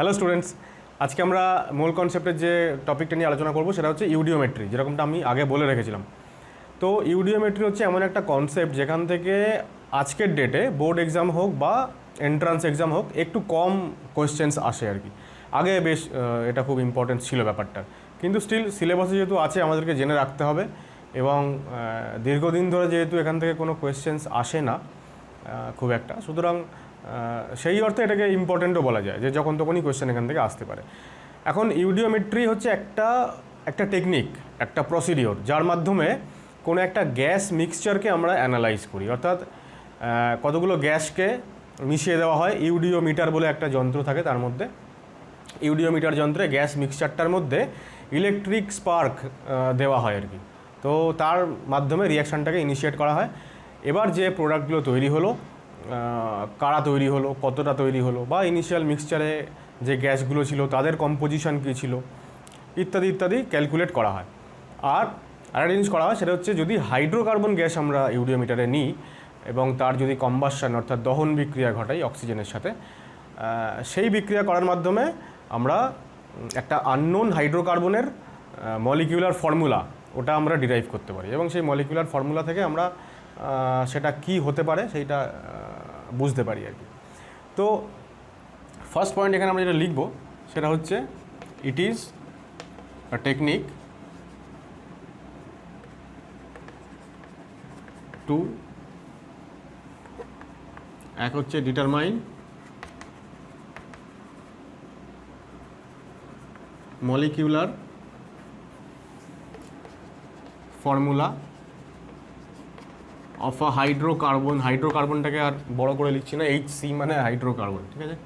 Hello students, আজকে আমরা মূল কনসেপ্টের যে টপিকটা নিয়ে আলোচনা করব সেটা হচ্ছে ইউডিওমেট্রি, যেরকমটা আমি আগে বলে রেখেছিলাম। তো ইউডিওমেট্রি হচ্ছে এমন একটা কনসেপ্ট যেখান থেকে আজকের ডেটে বোর্ড এক্সাম হোক বা এন্ট্রান্স এক্সাম হোক একটু কম কোয়েশ্চেন্স আসে আর কি। আগে বেশ এটা খুব ইম্পর্টেন্ট ছিল ব্যাপারটা, কিন্তু স্টিল সিলেবাসে যেহেতু আছে আমাদেরকে জেনে রাখতে হবে, এবং দীর্ঘদিন ধরে যেহেতু এখান থেকে কোনো কোয়েশ্চেন্স আসে না খুব একটা, সুতরাং সেই অর্থে এটাকে ইম্পর্টেন্টও বলা যায় যে যখন তখনই কোয়েশ্চেন এখান থেকে আসতে পারে। এখন ইউডিওমেট্রি হচ্ছে একটা টেকনিক, একটা প্রসিডিওর, যার মাধ্যমে কোনো একটা গ্যাস মিক্সচারকে আমরা অ্যানালাইজ করি, অর্থাৎ কতগুলো গ্যাসকে মিশিয়ে দেওয়া হয়। ইউডিওমিটার বলে একটা যন্ত্র থাকে, তার মধ্যে ইউডিওমিটার যন্ত্রে গ্যাস মিক্সচারটার মধ্যে ইলেকট্রিক স্পার্ক দেওয়া হয় আর কি। তো তার মাধ্যমে রিয়াকশানটাকে ইনিশিয়েট করা হয়। এবার যে প্রোডাক্টগুলো তৈরি হলো, কারা তৈরি হলো, কতটা তৈরি হলো, বা ইনিশিয়াল মিক্সচারে যে গ্যাসগুলো ছিল তাদের কম্পোজিশন কী ছিল, ইত্যাদি ইত্যাদি ক্যালকুলেট করা হয়। আর আরেকটা জিনিস করা হয়, সেটা হচ্ছে যদি হাইড্রোকার্বন গ্যাস আমরা ইউডিওমিটারে নিই এবং তার যদি কম্বাসন অর্থাৎ দহন বিক্রিয়া ঘটাই অক্সিজেনের সাথে, সেই বিক্রিয়া করার মাধ্যমে আমরা একটা আননোন হাইড্রোকার্বনের মলিকিউলার ফর্মুলা ওটা আমরা ডিরাইভ করতে পারি, এবং সেই মলিকিউলার ফর্মুলা থেকে আমরা সেটা কি হতে পারে সেইটা বুঝতে পারি আর কি। তো ফার্স্ট পয়েন্ট এখানে আমরা যেটা লিখব সেটা হচ্ছে it is a technique to, এক হচ্ছে determine molecular formula of a hydrocarbon. হাইড্রোকার্বনটাকে আর বড় করে লিখছি না, HC মানে হাইড্রোকার্বন, ঠিক আছে।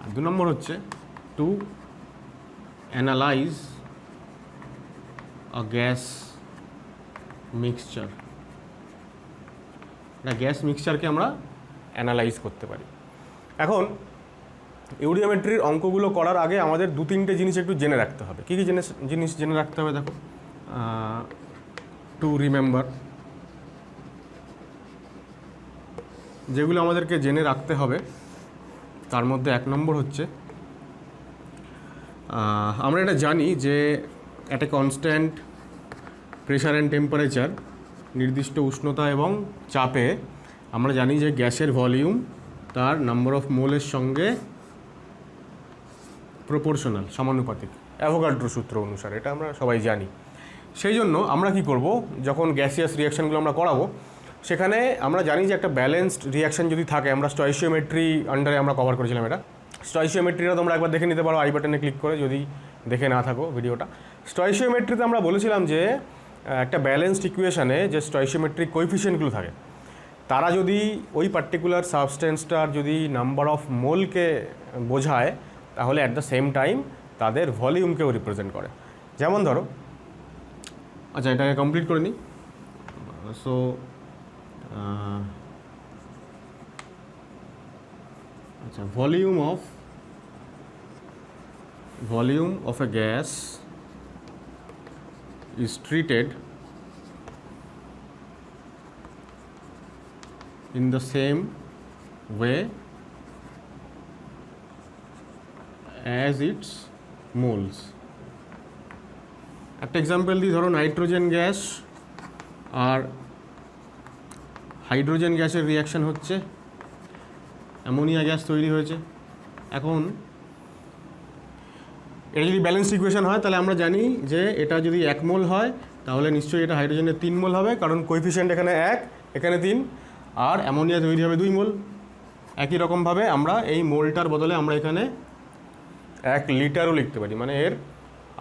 আর 2 নম্বর হচ্ছে to analyse a gas mixture. একটা গ্যাস মিক্সচারকে আমরা অ্যানালাইজ করতে পারি। এখন ইউডিওমেট্রির অঙ্কগুলো করার আগে আমাদের 2-3টে জিনিস একটু জেনে রাখতে হবে। কী কী জিনিস জেনে রাখতে হবে দেখো, টু রিমেম্বার, যেগুলো আমাদেরকে জেনে রাখতে হবে তার মধ্যে 1 নম্বর হচ্ছে আমরা এটা জানি যে একটা কনস্ট্যান্ট প্রেশার অ্যান্ড টেম্পারেচার, নির্দিষ্ট উষ্ণতা এবং চাপে আমরা জানি যে গ্যাসের ভলিউম তার নাম্বার অফ মোলের সঙ্গে প্রপোর্শনাল, সমানুপাতিক, অ্যাভোগাড্রো সূত্র অনুসারে, এটা আমরা সবাই জানি। সেই জন্য আমরা কি করব, যখন গ্যাসিয়াস রিয়াকশানগুলো আমরা করাবো সেখানে আমরা জানি যে একটা ব্যালেন্সড রিয়াকশান যদি থাকে, আমরা স্টয়চিওমেট্রি আন্ডারে আমরা কভার করেছিলাম এটা। স্টয়চিওমেট্রিটা তোমরা একবার দেখে নিতে পারো আই বাটনে ক্লিক করে, যদি দেখে না থাকো ভিডিওটা। স্টয়চিওমেট্রিতে আমরা বলেছিলাম যে একটা ব্যালেন্সড ইকুয়েশানে যে স্টয়চিওমেট্রিক কোএফিসিয়েন্টগুলো থাকে তারা যদি ওই পার্টিকুলার সাবস্টেন্সটার যদি নাম্বার অফ মোলকে বোঝায়, তাহলে অ্যাট দ্য সেম টাইম তাদের ভলিউমকেও রিপ্রেজেন্ট করে। যেমন ধরো, আচ্ছা এটাকে কমপ্লিট করে নিই। সো আচ্ছা, volume of A gas is treated in the same way as its moles. একটা এক্সাম্পল দিই, ধরো নাইট্রোজেন গ্যাস আর হাইড্রোজেন গ্যাসের রিয়াকশান হচ্ছে, অ্যামোনিয়া গ্যাস তৈরি হয়েছে। এখন এটা যদি ব্যালেন্স ইকুয়েশন হয় তাহলে আমরা জানি যে এটা যদি 1 মোল হয় তাহলে নিশ্চয়ই এটা হাইড্রোজেনের 3 মোল হবে, কারণ কোএফিসিয়েন্ট এখানে 1, এখানে 3, আর অ্যামোনিয়া তৈরি হবে 2 মোল। একই রকমভাবে আমরা এই মোলটার বদলে আমরা এখানে 1 লিটারও লিখতে পারি, মানে এর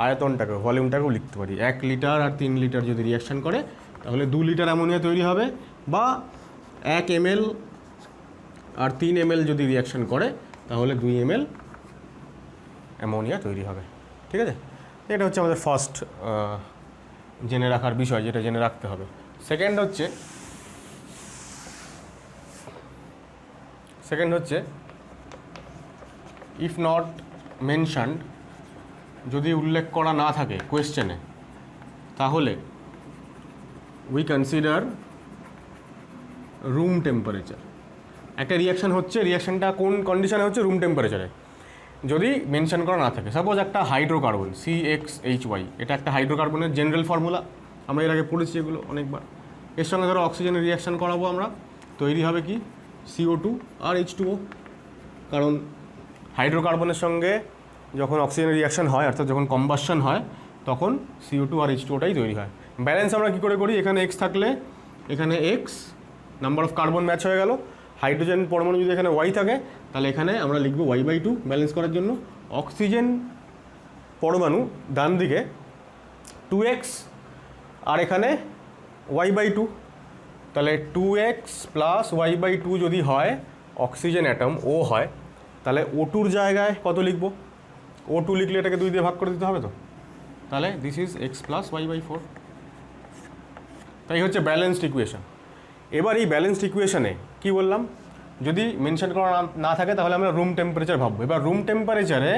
আয়তনটাকে, ভলিউমটাকেও লিখতে পারি। 1 লিটার আর 3 লিটার যদি রিয়াকশান করে তাহলে 2 লিটার অ্যামোনিয়া তৈরি হবে, বা 1 ml আর 3 ml যদি রিয়াকশান করে তাহলে 2 ml অ্যামোনিয়া তৈরি হবে, ঠিক আছে। এটা হচ্ছে আমাদের ফার্স্ট জেনে রাখার বিষয়, যেটা জেনে রাখতে হবে। সেকেন্ড হচ্ছে ইফ নট মেনশনড, যদি উল্লেখ করা না থাকে কোয়েশ্চেনে, তাহলে উই কনসিডার রুম টেম্পারেচার। একটা রিয়াকশান হচ্ছে, রিয়াকশানটা কোন কন্ডিশনে হচ্ছে, রুম টেম্পারেচারে। যদি মেনশন করা না থাকে। সাপোজ একটা হাইড্রোকার্বন CXHY, এটা একটা হাইড্রোকার্বনের জেনারেল ফর্মুলা, আমরা এর আগে পড়েছি এগুলো অনেকবার। এর সঙ্গে ধরো অক্সিজেনের রিয়াকশান করাবো আমরা, তৈরি হবে কি CO2 আর H2O। কারণ হাইড্রোকার্বনের সঙ্গে যখন অক্সিজেনের রিয়াকশান হয়, অর্থাৎ যখন কম্বাসন হয়, তখন CO2 আর H2Oটাই তৈরি হয়। ব্যালেন্স আমরা কী করে করি, এখানে X থাকলে এখানে X, number of carbon match হয়ে গেল। হাইড্রোজেন পরমাণু যদি এখানে Y থাকে, তাহলে এখানে আমরা লিখব Y/2 ব্যালেন্স করার জন্য। অক্সিজেন পরমাণু ডান দিকে 2X, আর এখানে Y/2, তাহলে 2X প্লাস Y/2 যদি হয়, অক্সিজেন অ্যাটম ও হয়, তাহলে O2-র জায়গায় কত লিখব, O2 লিখলে এটাকে 2 দিয়ে ভাগ করে দিতে হবে তো, তাহলে this is X plus Y/4। তাই হচ্ছে ব্যালেন্সড ইকুয়েশন। এবার এই ব্যালেন্সড ইকুয়েশনে কী বললাম, যদি মেনশন করা না থাকে তাহলে আমরা রুম টেম্পারেচার ভাববো। এবার রুম টেম্পারেচারে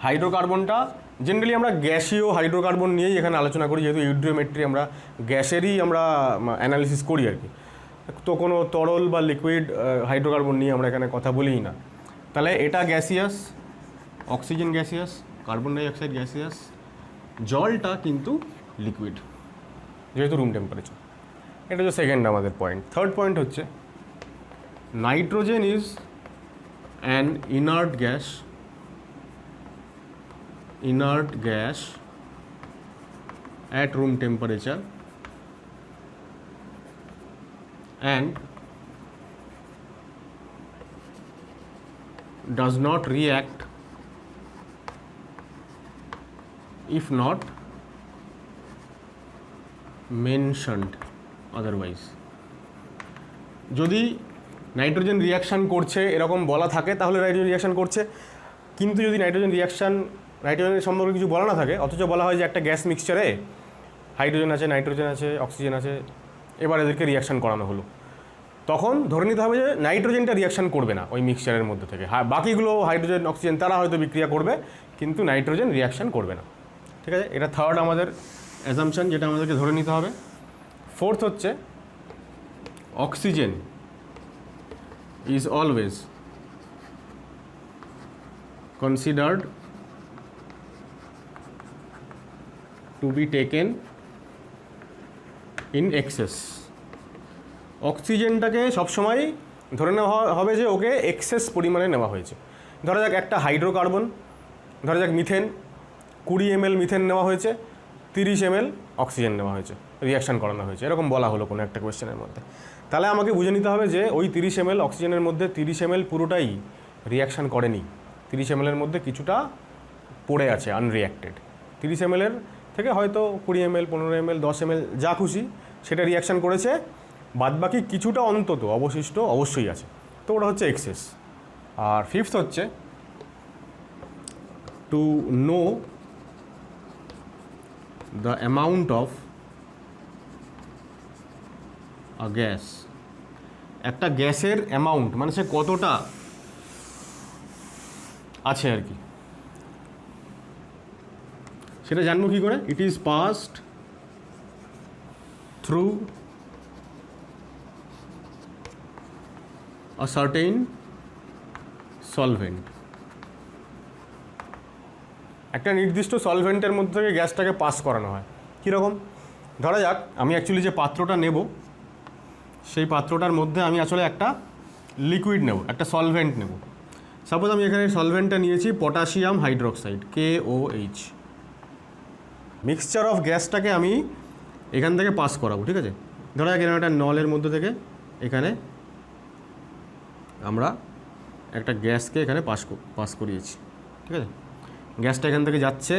হাইড্রোকার্বনটা, জেনারেলি আমরা গ্যাসীয় হাইড্রোকার্বন নিয়েই এখানে আলোচনা করি, যেহেতু ইউডিওমেট্রি আমরা গ্যাসেরই আমরা অ্যানালিসিস করি আর কি, তো কোনো তরল বা লিকুইড হাইড্রোকার্বন নিয়ে আমরা এখানে কথা বলিই না। তাহলে এটা gaseous, oxygen gaseous, carbon dioxide gaseous, জলটা কিন্তু লিকুইড, যেহেতু রুম টেম্পারেচার। এটা হচ্ছে সেকেন্ড আমাদের পয়েন্ট। থার্ড পয়েন্ট হচ্ছে nitrogen is an inert gas at room temperature and does not react if not mentioned otherwise। যদি নাইট্রোজেন রিয়াকশান করছে এরকম বলা থাকে তাহলে নাইট্রোজেন রিয়াকশান করছে, কিন্তু যদি নাইট্রোজেনের সম্পর্কে কিছু বলা না থাকে, অথচ বলা হয় যে একটা গ্যাস মিক্সচারে হাইড্রোজেন আছে, নাইট্রোজেন আছে, অক্সিজেন আছে, এবার এদেরকে রিয়াকশান করানো হলো, তখন ধরে নিতে হবে যে নাইট্রোজেনটা রিয়াকশান করবে না ওই মিক্সচারের মধ্যে থেকে। বাকিগুলো হাইড্রোজেন, অক্সিজেন তারা হয়তো বিক্রিয়া করবে, কিন্তু নাইট্রোজেন রিয়াকশান করবে না। ঠিক আছে, এটা থার্ড আমাদের অ্যাজাম্পশন, যেটা আমাদেরকে ধরে নিতে হবে। ফোর্থ হচ্ছে oxygen is always considered to be taken in excess. অক্সিজেনটাকে সবসময় ধরে নেওয়া হবে যে ওকে এক্সেস পরিমাণে নেওয়া হয়েছে। ধরা যাক একটা হাইড্রোকার্বন, ধরা যাক মিথেন, 20 ml মিথেন নেওয়া হয়েছে, 30 ml অক্সিজেন নেওয়া হয়েছে, রিয়াকশান করানো হয়েছে, এরকম বলা হলো কোনো একটা কোয়েশ্চেনের মধ্যে। তাহলে আমাকে বুঝে নিতে হবে যে ওই 30 ml অক্সিজেনের মধ্যে 30 ml পুরোটাই রিয়াকশান করেনি, 30 ml-এর মধ্যে কিছুটা পড়ে আছে আনরিয়াক্টেড। 30 ml-এর থেকে হয়তো 20 ml, 15 ml, 10 ml যা খুশি সেটা রিয়াকশান করেছে, বাদবাকি কিছুটা অন্তত অবশিষ্ট অবশ্যই আছে, তো ওটা হচ্ছে এক্সেস। আর ফিফথ হচ্ছে to know the amount of a gas. একটা গ্যাসের অ্যামাউন্ট মানে সে কতটা আছে আর কি, সেটা জানবো কী করে? It is passed through a certain solvent. একটা নির্দিষ্ট সলভেন্টের মধ্যে থেকে গ্যাসটাকে পাস করানো হয়। কীরকম? ধরা যাক আমি অ্যাকচুয়ালি যে পাত্রটা নেব, সেই পাত্রটার মধ্যে আমি আসলে একটা লিকুইড নেব, একটা সলভেন্ট নেব। সাপোজ আমি এখানে সলভেন্টটা নিয়েছি potassium hydroxide, KOH। Mixture of গ্যাসটাকে আমি এখান থেকে পাস করাবো, ঠিক আছে? ধরা যাক একটা নলের মধ্যে থেকে এখানে আমরা একটা গ্যাসকে এখানে পাস করিয়েছি, ঠিক আছে? গ্যাসটা এখান থেকে যাচ্ছে,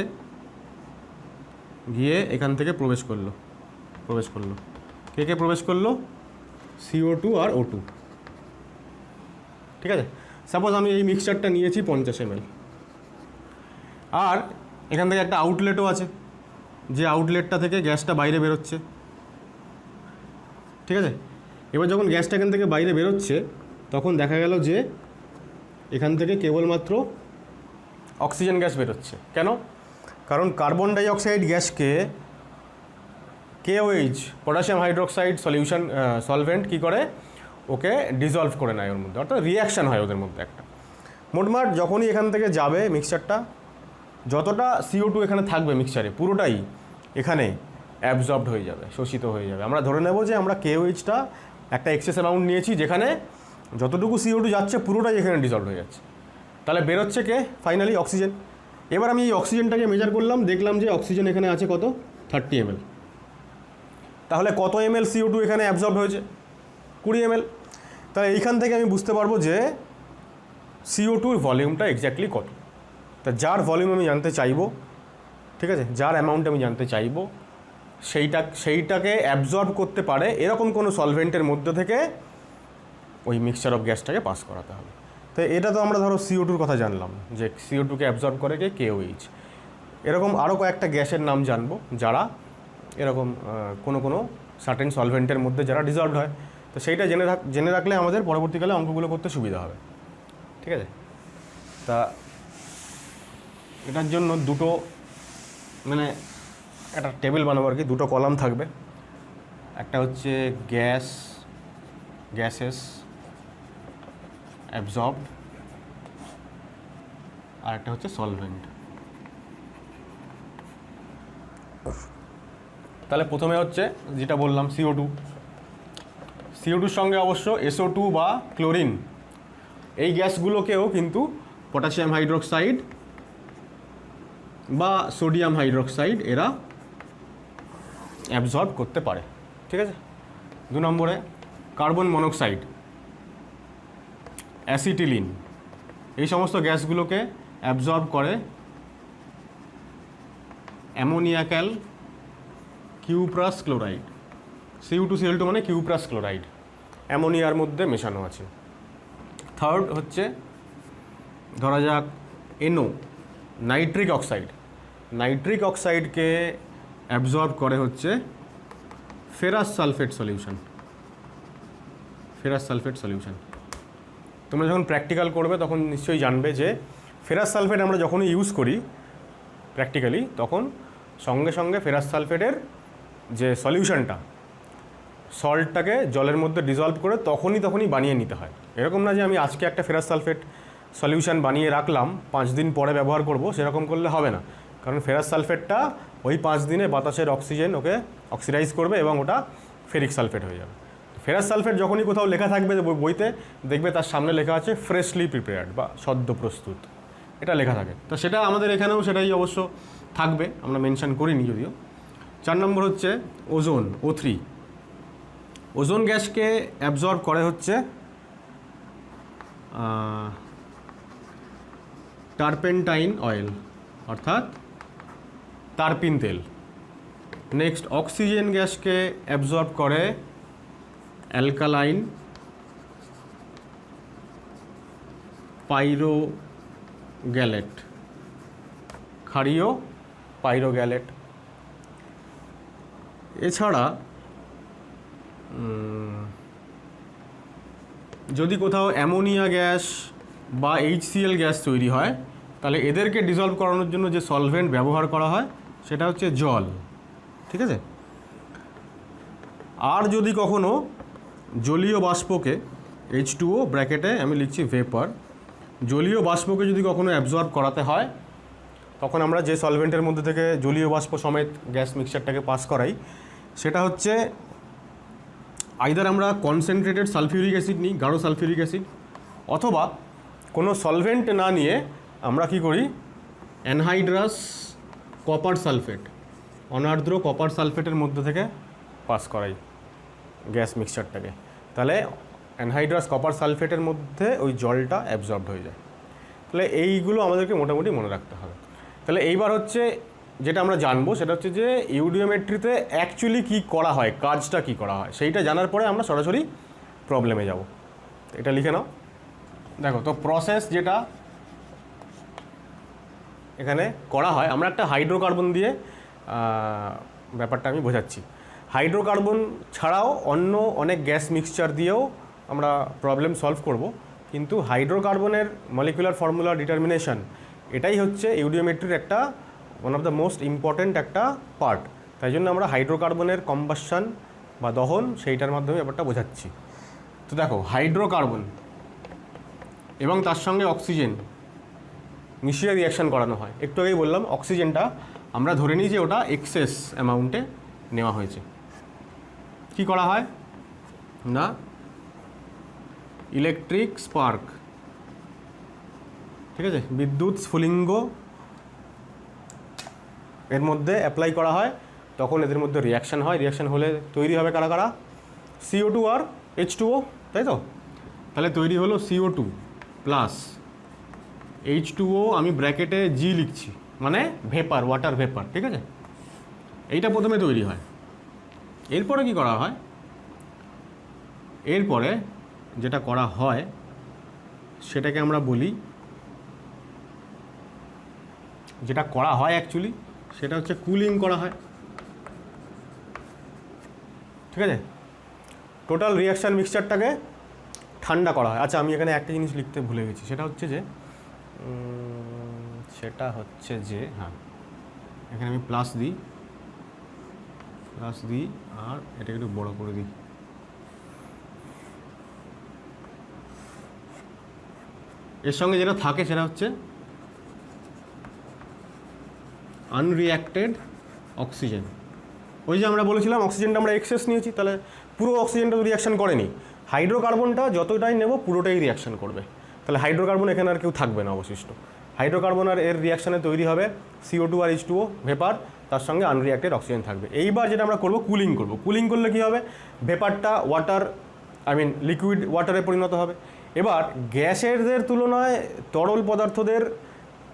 গিয়ে এখান থেকে প্রবেশ করলো। কে প্রবেশ করলো? CO2 আর O2, ঠিক আছে? সাপোজ আমি এই মিক্সচারটা নিয়েছি 50 ml, আর এখান থেকে একটা আউটলেটও আছে, যে আউটলেটটা থেকে গ্যাসটা বাইরে বেরোচ্ছে, ঠিক আছে? এবার যখন গ্যাসটা এখান থেকে বাইরে বেরোচ্ছে, তখন দেখা গেল যে এখান থেকে কেবলমাত্র অক্সিজেন গ্যাস বেরোচ্ছে। কেন? কারণ কার্বন ডাইঅক্সাইড গ্যাসকে KOH, পটাশিয়াম হাইড্রোক্সাইড সলভেন্ট কী করে? ওকে ডিজলভ করে নেয় ওর মধ্যে, অর্থাৎ রিয়াকশান হয় ওদের মধ্যে একটা। মোটমাট যখনই এখান থেকে যাবে মিক্সচারটা, যতটা CO2 এখানে থাকবে মিক্সচারে পুরোটাই এখানে অ্যাবজর্বড হয়ে যাবে, শোষিত হয়ে যাবে। আমরা ধরে নেব যে আমরা KOH-টা একটা এক্সেস অ্যামাউন্ট নিয়েছি, যেখানে যতটুকু CO2 যাচ্ছে পুরোটাই এখানে ডিজলভ হয়ে যাচ্ছে। তাহলে বেরোচ্ছে কে ফাইনালি? অক্সিজেন। এবার আমি এই অক্সিজেনটাকে মেজার করলাম, দেখলাম যে অক্সিজেন এখানে আছে কত? 30 ml। তাহলে কত ml CO2 এখানে অ্যাবজর্ব হয়েছে? 20 ml। তাহলে এইখান থেকে আমি বুঝতে পারবো যে CO2-র ভলিউমটা এক্স্যাক্টলি কত। তা যার ভলিউম আমি জানতে চাইবো, ঠিক আছে, যার অ্যামাউন্ট আমি জানতে চাইবো, সেইটাকে অ্যাবজর্ব করতে পারে এরকম কোনো সলভেন্টের মধ্যে থেকে ওই মিক্সচার অফ গ্যাসটাকে পাস করাতে হবে। তো এটা তো আমরা ধরো CO2-র কথা জানলাম যে CO2-কে অ্যাবজর্ব করে কে? KOH। এরকম আরও কয়েকটা গ্যাসের নাম জানবো যারা এরকম কোনো সার্টেন সলভেন্টের মধ্যে যারা ডিজলভ হয়। তো সেইটা জেনে রাখলে আমাদের পরবর্তীকালে অঙ্কগুলো করতে সুবিধা হবে, ঠিক আছে। তা এটার জন্য দুটো মানে একটা টেবিল বানাবো আর কি, দুটো কলাম থাকবে। একটা হচ্ছে গ্যাসেস অ্যাবজর্বড, আর একটা হচ্ছে সলভেন্ট। তাহলে প্রথমে হচ্ছে যেটা বললাম CO2-র সঙ্গে অবশ্য SO2 বা ক্লোরিন, এই গ্যাসগুলোকেও কিন্তু পটাশিয়াম হাইড্রোক্সাইড বা সোডিয়াম হাইড্রোক্সাইড এরা অ্যাবজর্ব করতে পারে, ঠিক আছে। 2 নম্বরে কার্বন মনোক্সাইড, অ্যাসিটিলিন, এই সমস্ত গ্যাসগুলোকে অ্যাবজর্ব করে অ্যামোনিয়াক্যাল কিউপ্রাস ক্লোরাইড। Cu2Cl2 মানে কিউপ্রাস ক্লোরাইড, অ্যামোনিয়ার মধ্যে মেশানো আছে। থার্ড হচ্ছে ধরা যাক NO, নাইট্রিক অক্সাইডকে অ্যাবজর্ব করে হচ্ছে ফেরাস সালফেট সলিউশন। তোমরা যখন প্র্যাকটিক্যাল করবে তখন নিশ্চয়ই জানবে যে ফেরাস সালফেট আমরা যখনই ইউজ করি প্র্যাকটিক্যালি, তখন সঙ্গে সঙ্গে ফেরাস সালফেটের যে সলিউশনটা, সল্টটাকে জলের মধ্যে ডিজলভ করে তখনই বানিয়ে নিতে হয়। এরকম না যে আমি আজকে একটা ফেরাস সালফেট সলিউশন বানিয়ে রাখলাম, 5 দিন পরে ব্যবহার করব, সেরকম করলে হবে না। কারণ ফেরাস সালফেটটা ওই 5 দিনে বাতাসের অক্সিজেন ওকে অক্সিডাইজ করবে এবং ওটা ফেরিক সালফেট হয়ে যাবে। ফেরাস সালফেট যখনই কোথাও লেখা থাকবে বইতে, দেখবে তার সামনে লেখা আছে ফ্রেশলি প্রিপেয়ার্ড বা সদ্য প্রস্তুত, এটা লেখা থাকে। তো সেটা আমাদের এখানেও সেটাই অবশ্য থাকবে, আমরা মেনশন করিনি যদিও। 4 নম্বর হচ্ছে ওজোন, O3। ওজোন গ্যাসকে অ্যাবজর্ব করে হচ্ছে টারপেন্টাইন অয়েল, অর্থাৎ তারপিন তেল। নেক্সট অক্সিজেন গ্যাসকে অ্যাবজর্ব করে অ্যালকালাইন পাইরোগ্যালেট, ক্ষারীয় পাইরোগ্যালেট। এছাড়া যদি কোথাও অ্যামোনিয়া গ্যাস বা HCl গ্যাস তৈরি হয়, তাহলে এদেরকে ডিজলভ করানোর জন্য যে সলভেন্ট ব্যবহার করা হয় সেটা হচ্ছে জল, ঠিক আছে। আর যদি কখনো জলীয় বাষ্পকে, H2O ব্র্যাকেটে আমি লিখছি ভেপার, জলীয় বাষ্পকে যদি কখনো অ্যাবজর্ব করাতে হয়, তখন আমরা যে সলভেন্টের মধ্যে থেকে জলীয় বাষ্প সমেত গ্যাস মিক্সচারটাকে পাস করাই, সেটা হচ্ছে আইদার আমরা কনসেন্ট্রেটেড সালফিউরিক অ্যাসিড নিই, গাঢ় সালফিউরিক অ্যাসিড, অথবা কোনো সলভেন্ট না নিয়ে আমরা কি করি, অ্যানহাইড্রাস কপার সালফেট, অনার্দ্র কপার সালফেটের মধ্যে থেকে পাস করাই গ্যাস মিক্সচারটাকে। তাহলে অ্যানহাইড্রাস কপার সালফেটের মধ্যে ওই জলটা অ্যাবজর্বড হয়ে যায়। তাহলে এইগুলো আমাদেরকে মোটামুটি মনে রাখতে হবে। তাহলে এইবার হচ্ছে যেটা আমরা জানবো সেটা হচ্ছে যে ইউডিওমেট্রিতে অ্যাকচুয়ালি কী করা হয়, কাজটা কী করা হয়, সেইটা জানার পরে আমরা সরাসরি প্রবলেমে যাব। এটা লিখে নাও। দেখো তো প্রসেস যেটা এখানে করা হয়, আমরা একটা হাইড্রোকার্বন দিয়ে ব্যাপারটা আমি বোঝাচ্ছি। হাইড্রোকার্বন ছাড়াও অন্য অনেক গ্যাস মিক্সচার দিয়েও আমরা প্রবলেম সলভ করব, কিন্তু হাইড্রোকার্বনের মলিকুলার ফর্মুলা ডিটারমিনেশন এটাই হচ্ছে ইউডিওমেট্রির একটা one of the most important একটা পার্ট। তাই জন্য আমরা হাইড্রোকার্বনের কম্বাসন বা দহন সেইটার মাধ্যমে ব্যাপারটা বোঝাচ্ছি। তো দেখো হাইড্রোকার্বন এবং তার সঙ্গে অক্সিজেন মিশিয়ে রিয়াকশান করানো হয়। একটু আগেই বললাম অক্সিজেনটা আমরা ধরে নিই যে ওটা এক্সেস অ্যামাউন্টে নেওয়া হয়েছে। কি করা হয় না, ইলেকট্রিক স্পার্ক, ঠিক আছে, বিদ্যুৎ স্ফুলিঙ্গ এর মধ্যে অ্যাপ্লাই করা হয়, তখন এদের মধ্যে রিয়াকশান হয়। রিয়াকশান হলে তৈরি হবে কারা কারা, CO2 আর H2O, তাই তো? তাহলে তৈরি হলো CO2 প্লাস H2O, আমি ব্র্যাকেটে জি লিখছি, মানে ভেপার, ওয়াটার ভেপার, ঠিক আছে? এইটা প্রথমে তৈরি হয়। এরপরে কি করা হয়, এরপরে যেটা করা হয় সেটাকে আমরা বলি, যেটা করা হয় অ্যাকচুয়ালি সেটা হচ্ছে কুলিং করা হয়, ঠিক আছে? টোটাল রিয়াকশান মিক্সচারটাকে ঠান্ডা করা হয়। আচ্ছা, আমি এখানে একটা জিনিস লিখতে ভুলে গেছি, সেটা হচ্ছে যে হ্যাঁ, এখানে আমি প্লাস দিই আর এটাকে একটু বড় করে দিই। এর সঙ্গে যেটা থাকে সেটা হচ্ছে আনরিঅ্যাক্টেড অক্সিজেন। ওই যে আমরা বলেছিলাম অক্সিজেনটা আমরা এক্সেস নিয়েছি, তাহলে পুরো অক্সিজেনটা তো রিয়াকশান করেনি। হাইড্রোকার্বনটা যতটাই নেব পুরোটাই রিয়াকশান করবে। তাহলে হাইড্রোকার্বন এখানে আর কেউ থাকবে না অবশিষ্ট। হাইড্রোকার্বন আর এর রিয়াকশানে তৈরি হবে CO2 আর H2O ভেপার, তার সঙ্গে আনরিঅ্যাক্টেড অক্সিজেন থাকবে। এইবার যেটা আমরা করব, কুলিং করব। কুলিং করলে কী হবে, ভেপারটা লিকুইড ওয়াটারে পরিণত হবে। এবার গ্যাসেরদের তুলনায় তরল পদার্থদের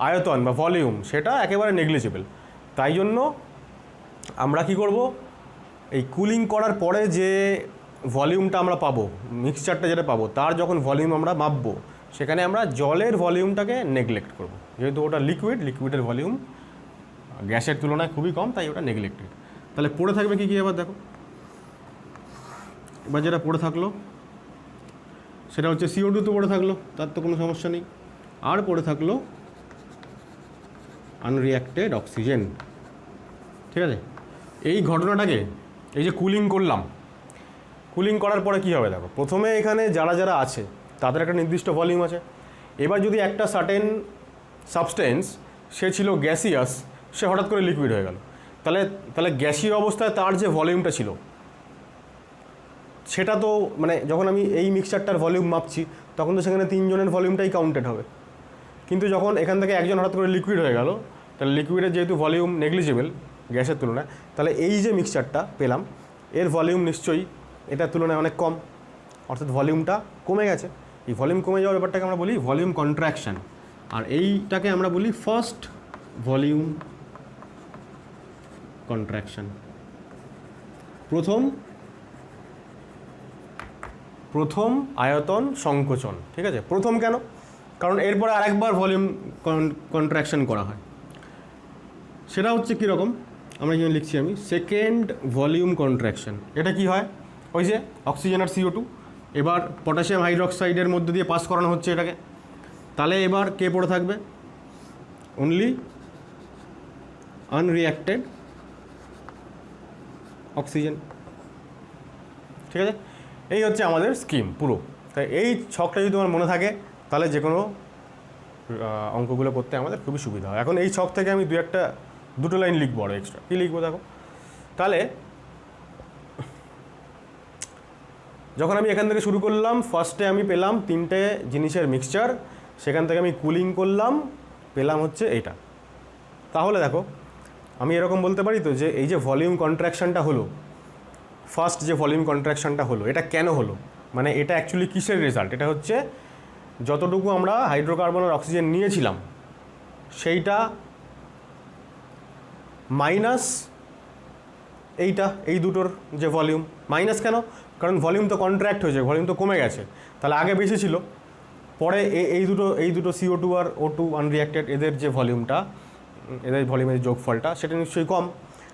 আয়তন বা ভলিউম সেটা একেবারে নেগলিজিবল। তাই জন্য আমরা কি করব, এই কুলিং করার পরে যে ভলিউমটা আমরা পাবো, মিক্সচারটা যেটা পাবো, তার যখন ভলিউম আমরা মাপবো, সেখানে আমরা জলের ভলিউমটাকে নেগলেক্ট করব। যেহেতু ওটা লিকুইডের ভলিউম গ্যাসের তুলনায় খুবই কম, তাই ওটা নেগলেক্টেড। তাহলে পড়ে থাকবে কী কী, এবার দেখো। এবার যেটা পড়ে থাকলো সেটা হচ্ছে CO2 তো পড়ে থাকলো, তার তো কোনো সমস্যা নেই। আর পড়ে থাকলো আনরিঅ্যাক্টেড অক্সিজেন, ঠিক আছে? এই ঘটনাটাকে, এই যে কুলিং করলাম, কুলিং করার পরে কী হবে দেখো, প্রথমে এখানে যারা যারা আছে তাদের একটা নির্দিষ্ট ভলিউম আছে। এবার যদি একটা সার্টেন সাবস্টেন্স, সে ছিল গ্যাসিয়াস, সে হঠাৎ করে লিকুইড হয়ে গেল, তাহলে গ্যাসীয় অবস্থায় তার যে ভলিউমটা ছিল সেটা তো মানে যখন আমি এই মিক্সচারটার ভলিউম মাপছি তখন তো সেখানে তিনজনের ভলিউমটাই কাউন্টেড হবে। কিন্তু যখন এখান থেকে একজন হঠাৎ করে লিকুইড হয়ে গেল, তাহলে লিকুইডের যেহেতু ভলিউম নেগলিজিবল গ্যাসের তুলনায়, তাহলে এই যে মিক্সচারটা পেলাম এর ভলিউম নিশ্চয়ই এটার তুলনায় অনেক কম, অর্থাৎ ভলিউমটা কমে গেছে। এই ভলিউম কমে যাওয়ার ব্যাপারটাকে আমরা বলি ভলিউম কন্ট্রাকশন, আর এইটাকে আমরা বলি ফার্স্ট ভলিউম কন্ট্রাকশন, প্রথম আয়তন সংকোচন, ঠিক আছে? প্রথম কেন, কারণ এরপরে আরেকবার ভলিউম কন্ট্রাকশন করা হয়। সেটা হচ্ছে কীরকম, আমরা এখানে লিখছি আমি সেকেন্ড ভলিউম কন্ট্রাকশন। এটা কি হয়, ওই যে অক্সিজেন আর CO2 এবার পটাশিয়াম হাইড্রোক্সাইডের মধ্যে দিয়ে পাস করানো হচ্ছে এটাকে, তাহলে এবার কে পড়ে থাকবে, অনলি আনরিঅ্যাক্টেড অক্সিজেন, ঠিক আছে? এই হচ্ছে আমাদের স্কিম পুরো। তাই এই ছকটা যদি তোমার মনে থাকে তাহলে যে কোনো অঙ্কগুলো করতে আমাদের খুবই সুবিধা হয়। এখন এই ছক থেকে আমি দুটো লাইন লিখবো আরও এক্সট্রা। কী লিখবো দেখো, তাহলে যখন আমি এখান থেকে শুরু করলাম, ফার্স্টে আমি পেলাম তিনটে জিনিসের মিক্সচার, সেখান থেকে আমি কুলিং করলাম, পেলাম হচ্ছে এইটা। তাহলে দেখো আমি এরকম বলতে পারি তো যে এই যে ভলিউম কন্ট্রাকশানটা হলো, ফার্স্ট যে ভলিউম কন্ট্রাকশানটা হলো, এটা কেন হলো, মানে এটা অ্যাকচুয়ালি কিসের রেজাল্ট, এটা হচ্ছে যতটুকু আমরা হাইড্রোকার্বন আর অক্সিজেন নিয়েছিলাম সেইটা মাইনাস এই দুটোর যে ভলিউম। মাইনাস কেন, কারণ ভলিউম তো কন্ট্রাক্ট হয়েছে, ভলিউম তো কমে গেছে। তাহলে আগে বেশি ছিল, পরে এই দুটো CO2 আর O2 আনরিঅ্যাক্টেড এদের যে ভলিউমটা, এদের ভলিউমের যোগফলটা সেটা নিশ্চয়ই কম।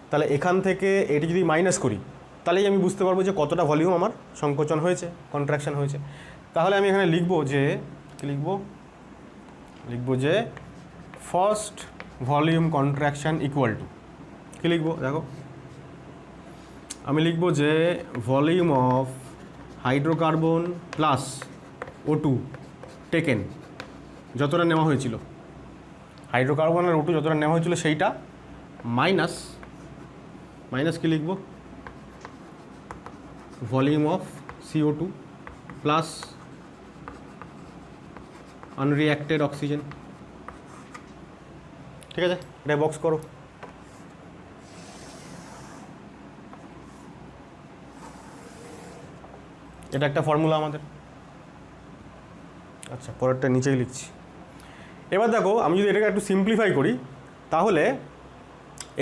তাহলে এখান থেকে এটি যদি মাইনাস করি তাহলেই আমি বুঝতে পারবো যে কতটা ভলিউম আমার সংকোচন হয়েছে, কন্ট্রাকশন হয়েছে। তাহলে আমি এখানে লিখবো যে first volume contraction equal to, কী লিখবো দেখো, আমি লিখবো যে volume of hydrocarbon plus O2 taken যতটা নেওয়া হয়েছিল, হাইড্রোকার্বনের O2 যতটা নেওয়া হয়েছিল সেইটা মাইনাস কি লিখব, volume of CO2 plus unreacted oxygen. ঠিক আছে, এটা বক্স করো। এটা একটা ফর্মুলা আমাদের। আচ্ছা, পরেরটা নিচেই লিখছি। এবার দেখো, আমি যদি এটাকে একটু সিম্পলিফাই করি, তাহলে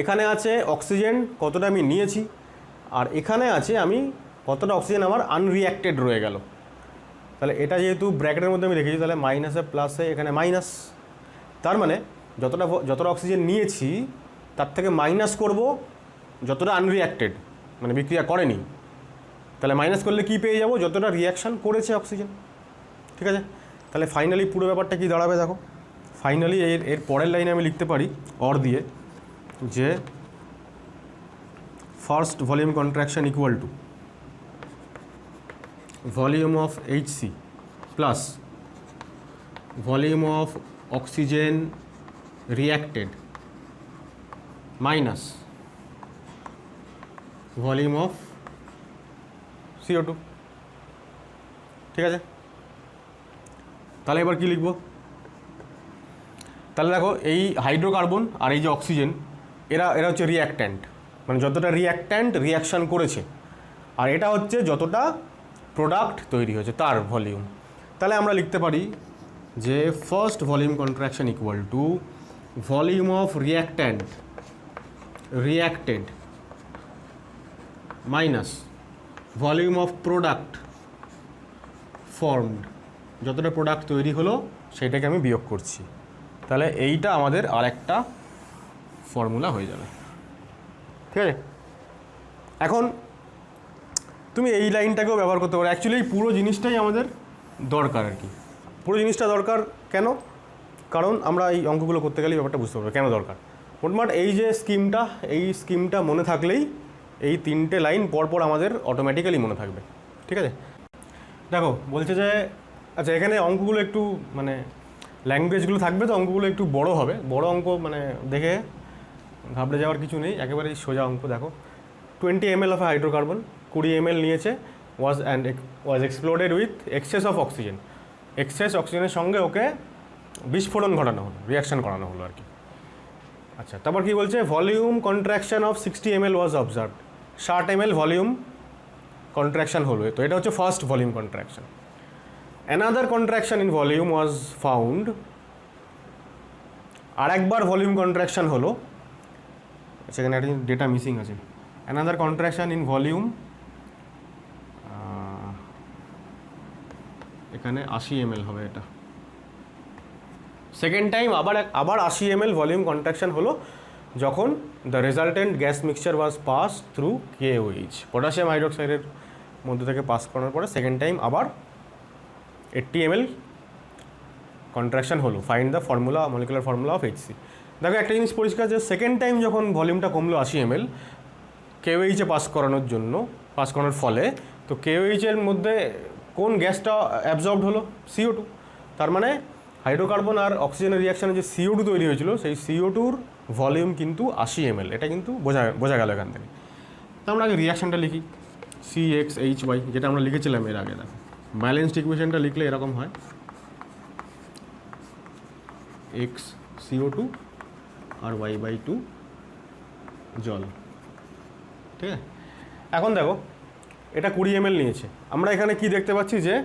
এখানে আছে অক্সিজেন কতটা আমি নিয়েছি, আর এখানে আছে আমি কতটা অক্সিজেন আমার আনরিঅ্যাক্টেড রয়ে গেল। তাহলে এটা যেহেতু ব্র্যাকেটের মধ্যে আমি দেখেছি, তাহলে মাইনাসে প্লাসে এখানে মাইনাস, তার মানে যতটা অক্সিজেন নিয়েছি তার থেকে মাইনাস করব যতটা আনরিঅ্যাক্টেড, মানে বিক্রিয়া করেনি। তাহলে মাইনাস করলে কি পেয়ে যাব, যতটা রিয়াকশান করেছে অক্সিজেন। ঠিক আছে, তাহলে ফাইনালি পুরো ব্যাপারটা কি দাঁড়াবে দেখো। ফাইনালি এর পরের লাইনে আমি লিখতে পারি অর দিয়ে, যে first volume contraction equal to volume of HC plus volume of oxygen reacted minus volume of CO2। ঠিক আছে, তাহলে এবার কি লিখব, তাহলে দেখো এই হাইড্রোকার্বন আর এই যে অক্সিজেন এরা হচ্ছে রিঅ্যাক্ট্যান্ট, মানে যতটা রিঅ্যাক্ট্যান্ট রিয়াকশান করেছে, আর এটা হচ্ছে যতটা প্রোডাক্ট তৈরি হয়েছে তার ভলিউম। তাহলে আমরা লিখতে পারি যে first volume contraction equal to volume of reacted minus volume of product formed, যতটা প্রোডাক্ট তৈরি হলো সেটাকে আমি বিয়োগ করছি। তাহলে এইটা আমাদের আরেকটা ফর্মুলা হয়ে যাবে। ঠিক আছে, এখন তুমি এই লাইনটাকেও ব্যবহার করতে পারো। অ্যাকচুয়ালি এই পুরো জিনিসটাই আমাদের দরকার আর কি। পুরো জিনিসটা দরকার কেন, কারণ আমরা এই অঙ্কগুলো করতে গেলেই ব্যাপারটা বুঝতে পারবো কেন দরকার। মোটমাট এই যে স্কিমটা মনে থাকলেই এই তিনটে লাইন পরপর আমাদের অটোমেটিক্যালি মনে থাকবে। ঠিক আছে, দেখো বলছে যে আচ্ছা এখানে অঙ্কগুলো একটু মানে ল্যাঙ্গুয়েজগুলো থাকবে, তো অঙ্কগুলো একটু বড় হবে। বড় অঙ্ক মানে দেখে ঘাবড়ে যাওয়ার কিছু নেই, একেবারেই সোজা অঙ্ক। দেখো 20 ml অফ হাইড্রোকার্বন 20 ml নিয়েছে, was exploded with excess of oxygen. Excess অক্সিজেনের সঙ্গে ওকে বিস্ফোরণ ঘটানো হলো, রিয়াকশান করানো হলো আর কি। আচ্ছা, তারপর কি বলছে, volume contraction of 60 ml was observed. 60 ml volume contraction হলো, তো এটা হচ্ছে first volume contraction. Another contraction in volume was found, আর একবার ভলিউম কন্ট্রাকশন হলো, সেখানে একটা ডেটা মিসিং আছে। অ্যানাদার কন্ট্রাকশন ইন ভলিউম, এখানে 80 ml হবে এটা। সেকেন্ড টাইম আবার 80 ml ভলিউম কন্ট্রাকশন হলো যখন the resultant gas mixture was pass through KOH, potassium হাইড্রোক্সাইডের মধ্যে থেকে পাস করার পরে সেকেন্ড টাইম আবার 80 ml কন্ট্রাকশন হলো। Find the formula, molecular formula of HC। দেখো একটা জিনিস পরিষ্কার, যে সেকেন্ড টাইম যখন ভলিউমটা কমলো 80 ml KOH-এ পাস করানোর ফলে, তো KOH-এর মধ্যে কোন গ্যাসটা অ্যাবজর্বড হলো, CO2। তার মানে হাইড্রোকার্বন আর অক্সিজেনের রিয়াকশানে যে CO2 তৈরি হয়েছিল, সেই CO2-র ভলিউম কিন্তু 80 ml। এটা কিন্তু বোঝা গেল এখান থেকে। তো আমরা আগে রিয়াকশানটা লিখি, CXHY, যেটা আমরা লিখেছিলাম এর আগে। দেখো ব্যালেন্সড ইকুয়েশনটা লিখলে এরকম হয়, X CO2 আর Y/2 জল। ঠিক আছে, এখন দেখো এটা 20 ml নিয়েছে। আমরা এখানে কি দেখতে পাচ্ছি, যে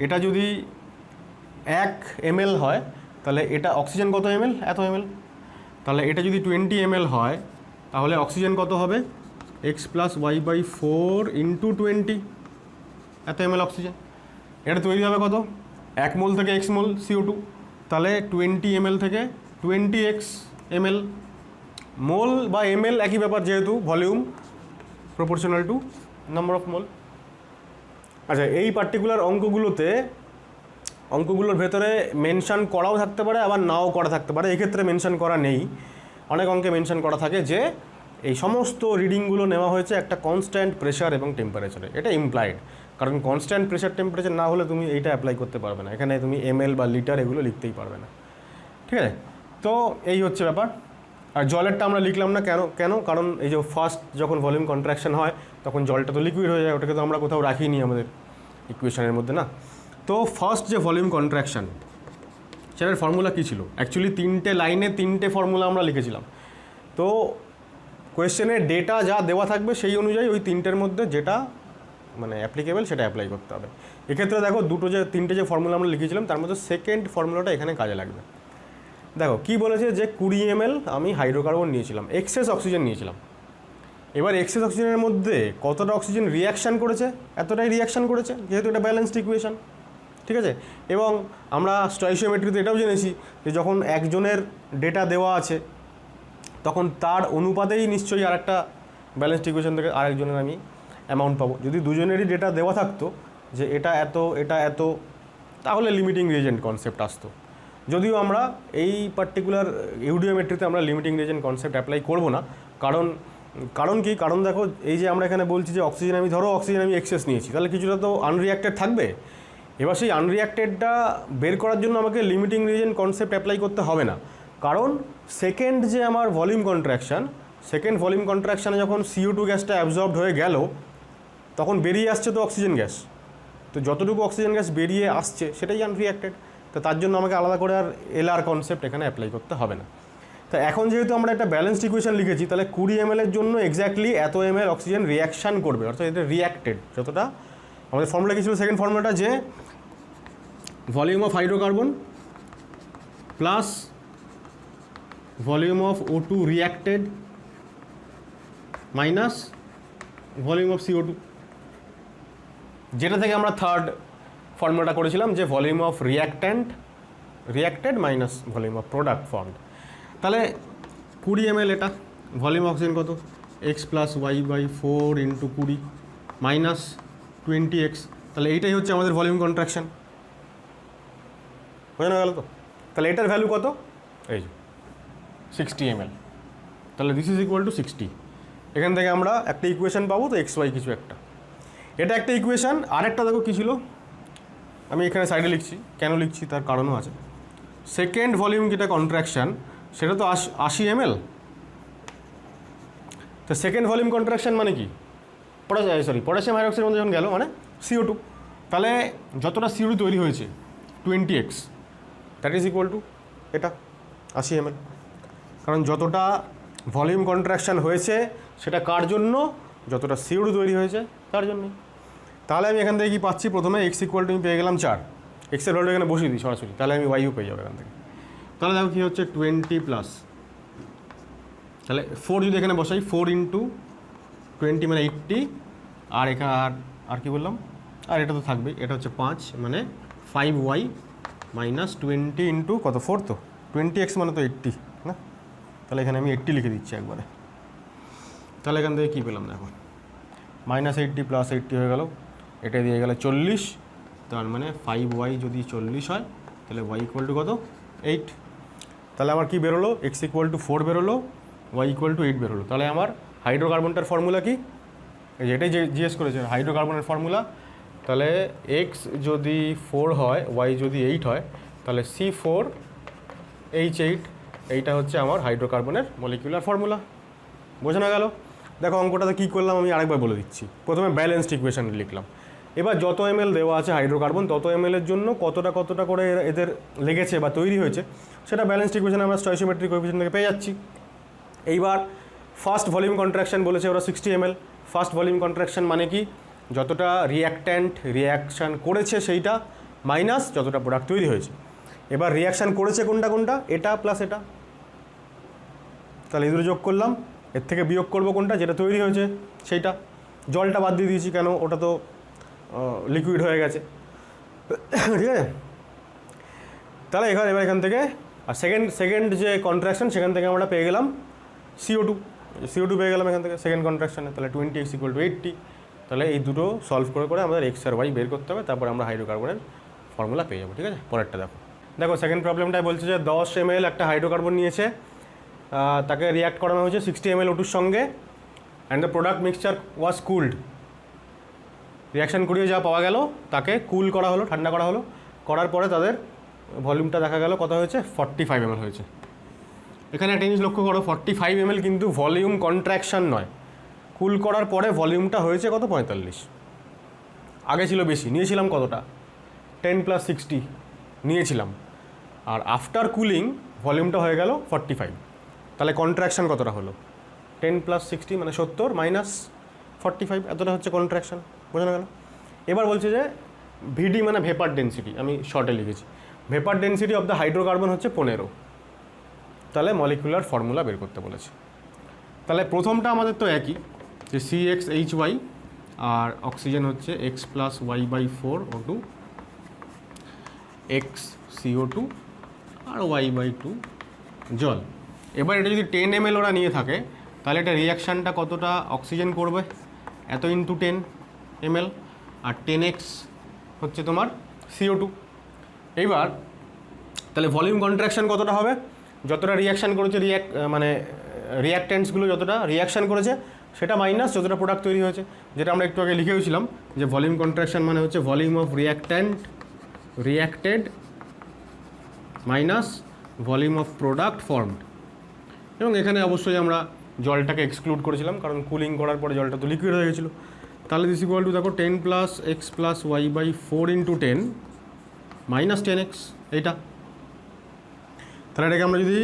এটা যদি 1 ml হয় তাহলে এটা অক্সিজেন কত ml, এত ml। তাহলে এটা যদি 20 ml হয় তাহলে অক্সিজেন কত হবে, X + Y/4 × 20, এত ml অক্সিজেন। এটা তৈরি হবে কত, 1 মোল থেকে X মোল CO2, তাহলে 20 ml থেকে 20x ml। মোল বা ml একই ব্যাপার, যেহেতু volume proportional to number of mole. আচ্ছা, এই পার্টিকুলার অঙ্কগুলোর ভেতরে মেনশন করাও থাকতে পারে, আবার নাও করা থাকতে পারে। এক্ষেত্রে মেনশন করা নেই, অনেক অঙ্কে মেনশন করা থাকে যে এই সমস্ত রিডিংগুলো নেওয়া হয়েছে একটা কনস্ট্যান্ট প্রেশার এবং টেম্পারেচারে। এটা ইমপ্লাইড, কারণ কনস্ট্যান্ট প্রেশার টেম্পারেচার না হলে তুমি এইটা অ্যাপ্লাই করতে পারবে না, এখানে তুমি ml বা লিটার এগুলো লিখতেই পারবে না, ঠিক আছে। তো এই হচ্ছে ব্যাপার। আর জলেরটা আমরা লিখলাম না কেন কারণ এই যে ফার্স্ট যখন ভলিউম কন্ট্রাকশন হয় তখন জলটা তো লিকুইড হয়ে যায়, ওটাকে তো আমরা কোথাও রাখিনি আমাদের ইকুয়েশনের মধ্যে না। তো ফার্স্ট যে ভলিউম কন্ট্রাকশন সেটার ফর্মুলা কী ছিল? অ্যাকচুয়ালি 3টে লাইনে 3টে ফর্মুলা আমরা লিখেছিলাম। তো কোয়েশ্চেনে ডেটা যা দেওয়া থাকবে সেই অনুযায়ী ওই 3টের মধ্যে যেটা মানে অ্যাপ্লিকেবল সেটা অ্যাপ্লাই করতে হবে। এক্ষেত্রে দেখো 3টে যে ফর্মুলা আমরা লিখেছিলাম তার মধ্যে সেকেন্ড ফর্মুলাটা এখানে কাজে লাগবে। দেখো কি বলেছে যে 20 ml আমি হাইড্রোকার্বন নিয়েছিলাম, এক্সেস অক্সিজেন নিয়েছিলাম। এবার এক্সেস অক্সিজেনের মধ্যে কতটা অক্সিজেন রিয়াকশান করেছে? এতটাই রিয়াকশান করেছে, যেহেতু এটা ব্যালেন্সড ইকুয়েশন, ঠিক আছে। এবং আমরা স্টয়চিওমেট্রিতে এটাও জেনেছি যে যখন একজনের ডেটা দেওয়া আছে তখন তার অনুপাতেই নিশ্চয়ই আরেকটা ব্যালেন্সড ইকুয়েশন থেকে আরেকজনের আমি অ্যামাউন্ট পাবো। যদি দুজনেরই ডেটা দেওয়া থাকতো যে এটা এত, তাহলে লিমিটিং রিয়েজেন্ট কনসেপ্ট আসতো। যদিও আমরা এই পার্টিকুলার ইউডিওমেট্রিতে আমরা লিমিটিং রিয়েজেন্ট কনসেপ্ট অ্যাপ্লাই করবো না, কারণ দেখো এই যে আমরা এখানে বলছি যে অক্সিজেন আমি এক্সেস নিয়েছি, তাহলে কিছুটা তো আনরিয়াক্টেড থাকবে। এবার সেই আনরিয়াক্টেডটা বের করার জন্য আমাকে লিমিটিং রিয়েজেন্ট কনসেপ্ট অ্যাপ্লাই করতে হবে না, কারণ সেকেন্ড যে আমার ভলিউম কন্ট্রাকশানে যখন CO2 গ্যাসটা অ্যাবজর্বড হয়ে গেল তখন বেরিয়ে আসছে তো অক্সিজেন গ্যাস, তো যতটুকু অক্সিজেন গ্যাস বেরিয়ে আসছে সেটাই আনরিয়াক্টেড। তো তার জন্য আমাকে আলাদা করে আর LR কনসেপ্ট এখানে অ্যাপ্লাই করতে হবে না। তো এখন যেহেতু আমরা একটা ব্যালেন্সড ইকুয়েশন লিখেছি, তাহলে 20 ml এর জন্য এক্স্যাক্টলি এত ml অক্সিজেন রিয়াকশান করবে, অর্থাৎ এটা রিয়াক্টেড। যতটা আমাদের ফর্মুলা কি ছিল? সেকেন্ড ফর্মুলাটা যে volume of hydrocarbon plus volume of O2 reacted minus volume of CO2, যেটা থেকে আমরা থার্ড ফর্মুলাটা করেছিলাম যে volume of reacted minus volume of product formed. তাহলে 20 ml এটা ভলিউম অক্সিজেন কত? x + y/4 × 20 মাইনাস 20x, তাহলে এইটাই হচ্ছে আমাদের ভলিউম কন্ট্রাকশন। বোঝা গেল তো? তাহলে এটার ভ্যালু কত? এই যে 60 ml, তাহলে দিস ইজ ইকুয়াল টু 60। এখান থেকে আমরা একটা ইকুয়েশন পাবো, তো xy কিছু একটা, এটা একটা ইকুয়েশান। আরেকটা দেখো কী ছিল, আমি এখানে সাইডে লিখছি, কেন লিখছি তার কারণও আছে। সেকেন্ড ভলিউম যেটা কন্ট্রাকশান সেটা তো 80 ml। তো সেকেন্ড ভলিউম কন্ট্রাকশান মানে কি? পটাশিয়াম হাইড্রোক্সাইডের মধ্যে যখন গেল মানে CO2, তাহলে যতটা CO2 তৈরি হয়েছে 20x, that is equal to এটা 80 ml। কারণ যতটা ভলিউম কন্ট্রাকশান হয়েছে সেটা কার জন্য? যতটা CO2 তৈরি হয়েছে তার জন্যই। তাহলে আমি এখান থেকে কী পাচ্ছি? প্রথমে x ইকুয়াল টু আমি পেয়ে গেলাম 4, এক্সের ভ্যালু এখানে বসিয়ে দিই সরাসরি, তাহলে আমি y পেয়ে যাবো এখান থেকে। তাহলে দেখো কী হচ্ছে 20 প্লাস, তাহলে 4 যদি এখানে বসাই 4 × 20 মানে 80, আর এখানে আর কি বললাম, আর এটা তো থাকবেই, এটা হচ্ছে 5 মানে 5y মাইনাস 20 × কত 4, তো 20x মানে তো 80 না, তাহলে এখানে আমি 80 লিখে দিচ্ছি একবারে। তাহলে এখান থেকে কী পেলাম দেখো, -80 + 80 হয়ে গেল, এটা দিয়ে গেলে 40, তার মানে 5y যদি 40 হয় তাহলে y ইকুয়াল টু কত? 8। তাহলে আমার কী বেরোলো? x ইকুয়াল টু 4 বেরোলো, y ইকুয়াল টু 8 বেরোলো। তাহলে আমার হাইড্রোকার্বনটার ফর্মুলা কি? এই যে এটাই জিজ্ঞেস করেছে হাইড্রোকার্বনের ফর্মুলা। তাহলে x যদি 4 হয়, y যদি 8 হয়, তাহলে C4H8, এইটা হচ্ছে আমার হাইড্রোকার্বনের মলিকিউলার ফর্মুলা। বোঝানো গেল? দেখো অঙ্কটাতে কী করলাম আমি আরেকবার বলে দিচ্ছি। প্রথমে ব্যালেন্সড ইকুয়েশন লিখলাম, এবার যত ml দেওয়া আছে হাইড্রোকার্বন তত ml এর জন্য কতটা করে এদের লেগেছে বা তৈরি হয়েছে সেটা ব্যালেন্সড ইকুয়েশনে আমরা স্টয়চিওমেট্রিক কোএফিসিয়েন্ট থেকে পেয়ে যাচ্ছি। এইবার ফার্স্ট ভলিউম কন্ট্রাকশন বলেছে ওরা 60 ml। ফার্স্ট ভলিউম কন্ট্রাকশন মানে কি? যতটা রিয়াকশান করেছে সেইটা মাইনাস যতটা প্রোডাক্ট তৈরি হয়েছে। এবার রিয়াকশান করেছে কোনটা? এটা প্লাস এটা, তাহলে এই দুটো যোগ করলাম, এর থেকে বিয়োগ করবো কোনটা? যেটা তৈরি হয়েছে সেইটা। জলটা বাদ দিয়ে দিয়েছি, কেন? ওটা তো লিকুইড হয়ে গেছে, ঠিক আছে। তাহলে এবার এখান থেকে আর সেকেন্ড যে কন্ট্রাকশন সেখান থেকে আমরা পেয়ে গেলাম CO2 পেয়ে গেলাম এখান থেকে সেকেন্ড কন্ট্রাকশনে। তাহলে 20x ইকুয়াল টু 80। তাহলে এই দুটো সলভ করে আমাদের x আর y বের করতে হবে, তারপর আমরা হাইড্রোকার্বনের ফর্মুলা পেয়ে যাবো, ঠিক আছে। পরেরটা দেখো সেকেন্ড প্রবলেমটায় বলছে যে 10 ml একটা হাইড্রোকার্বন নিয়েছে, তাকে রিয়াক্ট করানো হয়েছে 60 ml O2 সঙ্গে, and the product mixture was cooled. Reaction করিয়ে যা পাওয়া গেল তাকে কুল করা হলো, ঠান্ডা করা হলো, করার পরে তাদের ভলিউমটা দেখা গেল কত হয়েছে, 45 ml হয়েছে। এখানে একটা জিনিস লক্ষ্য করো, 45 ml কিন্তু ভলিউম কন্ট্রাকশান নয়, কুল করার পরে ভলিউমটা হয়েছে কত, 45। আগে ছিল বেশি, নিয়েছিলাম কতটা, 10 + 60 নিয়েছিলাম, আর আফটার কুলিং ভলিউমটা হয়ে গেল 45। তাহলে কন্ট্রাকশান কতটা হলো, 10 + 60 মানে 70 - 45, এতটা হচ্ছে কন্ট্রাকশান, বোঝানো গেল। এবার বলছে যে ভিডি মানে ভেপার ডেন্সিটি, আমি শর্টে লিখেছি, vapour density of the hydrocarbon হচ্ছে 15। তাহলে মলিকুলার ফর্মুলা বের করতে বলেছে। তাহলে প্রথমটা আমাদের তো একই, যে CxHy আর অক্সিজেন হচ্ছে X + Y/4 O2, X CO2 আর Y/2 জল। এবার এটা যদি 10 ml ওরা নিয়ে থাকে, তাহলে এটা রিয়াকশানটা কতটা অক্সিজেন করবে, এত ইন্টু 10 ml, আর 10x হচ্ছে তোমার CO2। এইবার তাহলে ভলিউম কন্ট্রাকশান কতটা হবে, যতটা রিয়াকশান করেছে মানে রিয়াকট্যান্টসগুলো যতটা রিয়াকশান করেছে সেটা মাইনাস যতটা প্রোডাক্ট তৈরি হয়েছে, যেটা আমরা একটু আগে লিখেওছিলাম যে ভলিউম কন্ট্রাকশান মানে হচ্ছে volume of reacted minus volume of product formed. এবং এখানে অবশ্যই আমরা জলটাকে এক্সক্লুড করেছিলাম, কারণ কুলিং করার পরে জলটা তো লিকুইড হয়ে গেছিলো। তাহলে দিস ইকুয়াল টু দেখো 10 + X + Y/4 × 10 - 10x, এইটা। তাহলে এটাকে আমরা যদি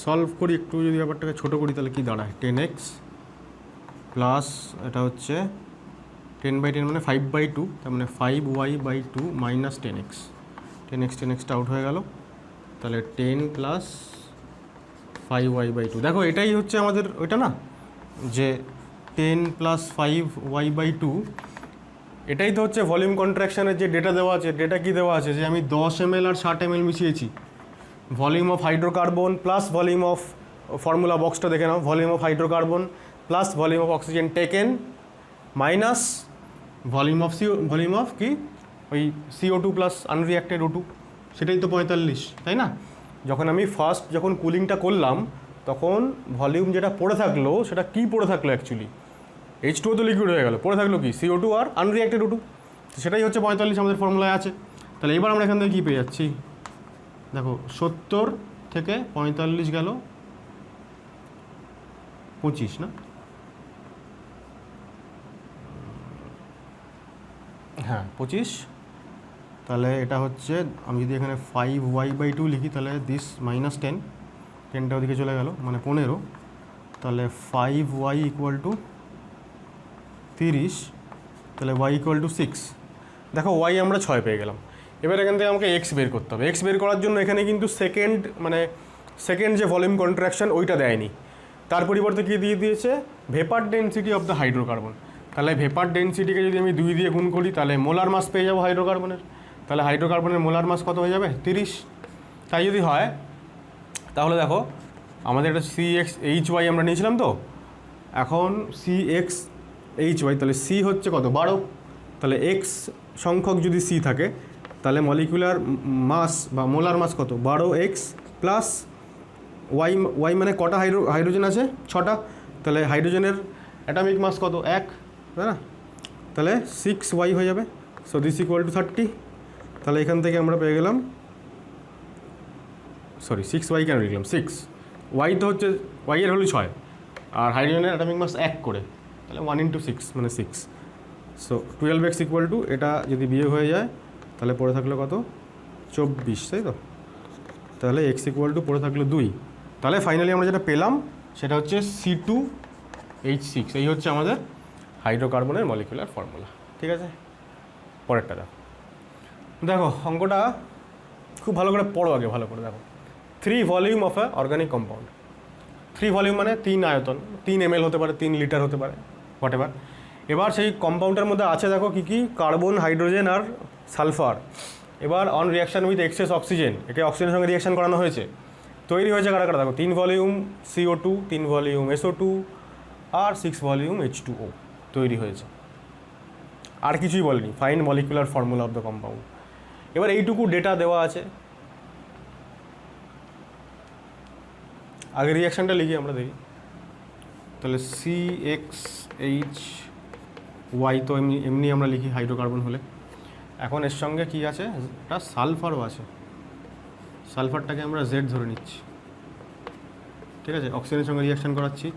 সলভ করি, একটু যদি ব্যাপারটাকে ছোটো করি, তাহলে কি দাঁড়ায়, 10x প্লাস এটা হচ্ছে 10/10 মানে 5/2, তার মানে 5y/2 - 10x, 10xটা আউট হয়ে গেল। তাহলে 10 + 5y/2, দেখো এটাই হচ্ছে আমাদের ওইটা না, যে 10 + 5y/2, এটাই তো হচ্ছে ভলিউম কন্ট্রাকশানের যে ডেটা দেওয়া আছে। ডেটা কি দেওয়া আছে, যে আমি 10 ml আর 60 ml মিশিয়েছি, volume of hydrocarbon plus volume of, formula বক্সটা দেখে নাও, volume of hydrocarbon plus volume of oxygen taken minus volume of কি, ওই CO2 প্লাস আনরিয়াক্টেড O2, সেটাই তো 45, তাই না? যখন কুলিংটা করলাম, তখন ভলিউম যেটা পড়ে থাকলো সেটা কি পড়ে থাকলো, অ্যাকচুয়ালি H2O তো লিকুইড হয়ে গেল, পড়ে থাকলো কি, CO2 আর আনরিয়াক্টেড O2, সেটাই হচ্ছে 45 আমাদের ফর্মুলায় আছে। তাহলে এবার আমরা এখান থেকে কী পেয়ে যাচ্ছি, দেখো 70 থেকে 45 গেল 25 না, হ্যাঁ 25। তাহলে এটা হচ্ছে, আমি যদি এখানে 5y/2 লিখি, তাহলে দিস -10, 10টা ওদিকে চলে গেল মানে 15, তাহলে 5y = 30, তাহলে y = 6। দেখো y আমরা 6 পেয়ে গেলাম। এবার এখান থেকে আমাকে x বের করতে হবে। x বের করার জন্য এখানে কিন্তু সেকেন্ড যে ভলিউম কন্ট্রাকশান ওইটা দেয়নি, তার পরিবর্তে কী দিয়ে দিয়েছে, vapour density of the hydrocarbon. তাহলে ভেপার ডেন্সিটিকে যদি আমি 2 দিয়ে গুণ করি, তাহলে মোলার মাস পেয়ে যাবো হাইড্রোকার্বনের। তাহলে হাইড্রোকার্বনের মোলার মাস কত হয়ে যাবে, 30। তাই যদি হয়, তাহলে দেখো আমাদের একটা CxHy আমরা নিয়েছিলাম তো, এখন CxHy, তাহলে C হচ্ছে কত, 12। তাহলে x সংখ্যক যদি C থাকে, তাহলে মলিকুলার মাস বা মোলার মাস কত, 12x প্লাস y মানে কটা হাইড্রোজেন আছে, 6টা। তাহলে হাইড্রোজেনের অ্যাটমিক মাস কত, 1, তাই না? তাহলে 6y হয়ে যাবে। So this = 30। তাহলে এখান থেকে আমরা পেয়ে গেলাম, 6y কেন লিখলাম, 6y তো হচ্ছে, y এর হলো 6, আর হাইড্রোজেনের অ্যাটমিক মাস 1 করে, তাহলে 1 × 6 মানে 6। সো 12x = এটা যদি বিয়োগ হয়ে যায়, তাহলে পড়ে থাকলো কত, 24, তাই তো? তাহলে x = পড়ে থাকলো 2। তাহলে ফাইনালি আমরা যেটা পেলাম সেটা হচ্ছে C2H6। এই হচ্ছে আমাদের হাইড্রোকার্বনের মলিকুলার ফর্মুলা। ঠিক আছে, পরেরটা দেখো অঙ্কটা খুব ভালো করে পড়ো, আগে ভালো করে দেখো। 3 volume of A organic compound. 3 volume মানে 3 আয়তন, 3 ml হতে পারে, 3 লিটার হতে পারে, হোয়াটএভার। এবার সেই কম্পাউন্ডের মধ্যে আছে দেখো কী কী, কার্বন, হাইড্রোজেন আর সালফার। এবার on reaction with excess oxygen, একে অক্সিজেনের সঙ্গে রিয়াকশান করানো হয়েছে, তৈরি হয়েছে কারা কারা দেখো, 3 ভলিউম CO2, 3 ভলিউম SO2 আর 6 ভলিউম H2O তৈরি হয়েছে। আর কিছুই বলেনি, find molecular formula of the compound. এবার এইটুকু ডেটা দেওয়া আছে, আগে রিয়াকশানটা লিখি আমরা দেখি। তাহলে CxHy ওয়াই তো এমনি এমনি আমরা লিখি হাইড্রোকার্বন হলে। এখন এর সঙ্গে কি আছে, একটা সালফারও আছে, সালফারটাকে আমরা জেড ধরে নিচ্ছি, ঠিক আছে। অক্সিজেনের সঙ্গে রিয়াকশান করাচ্ছি,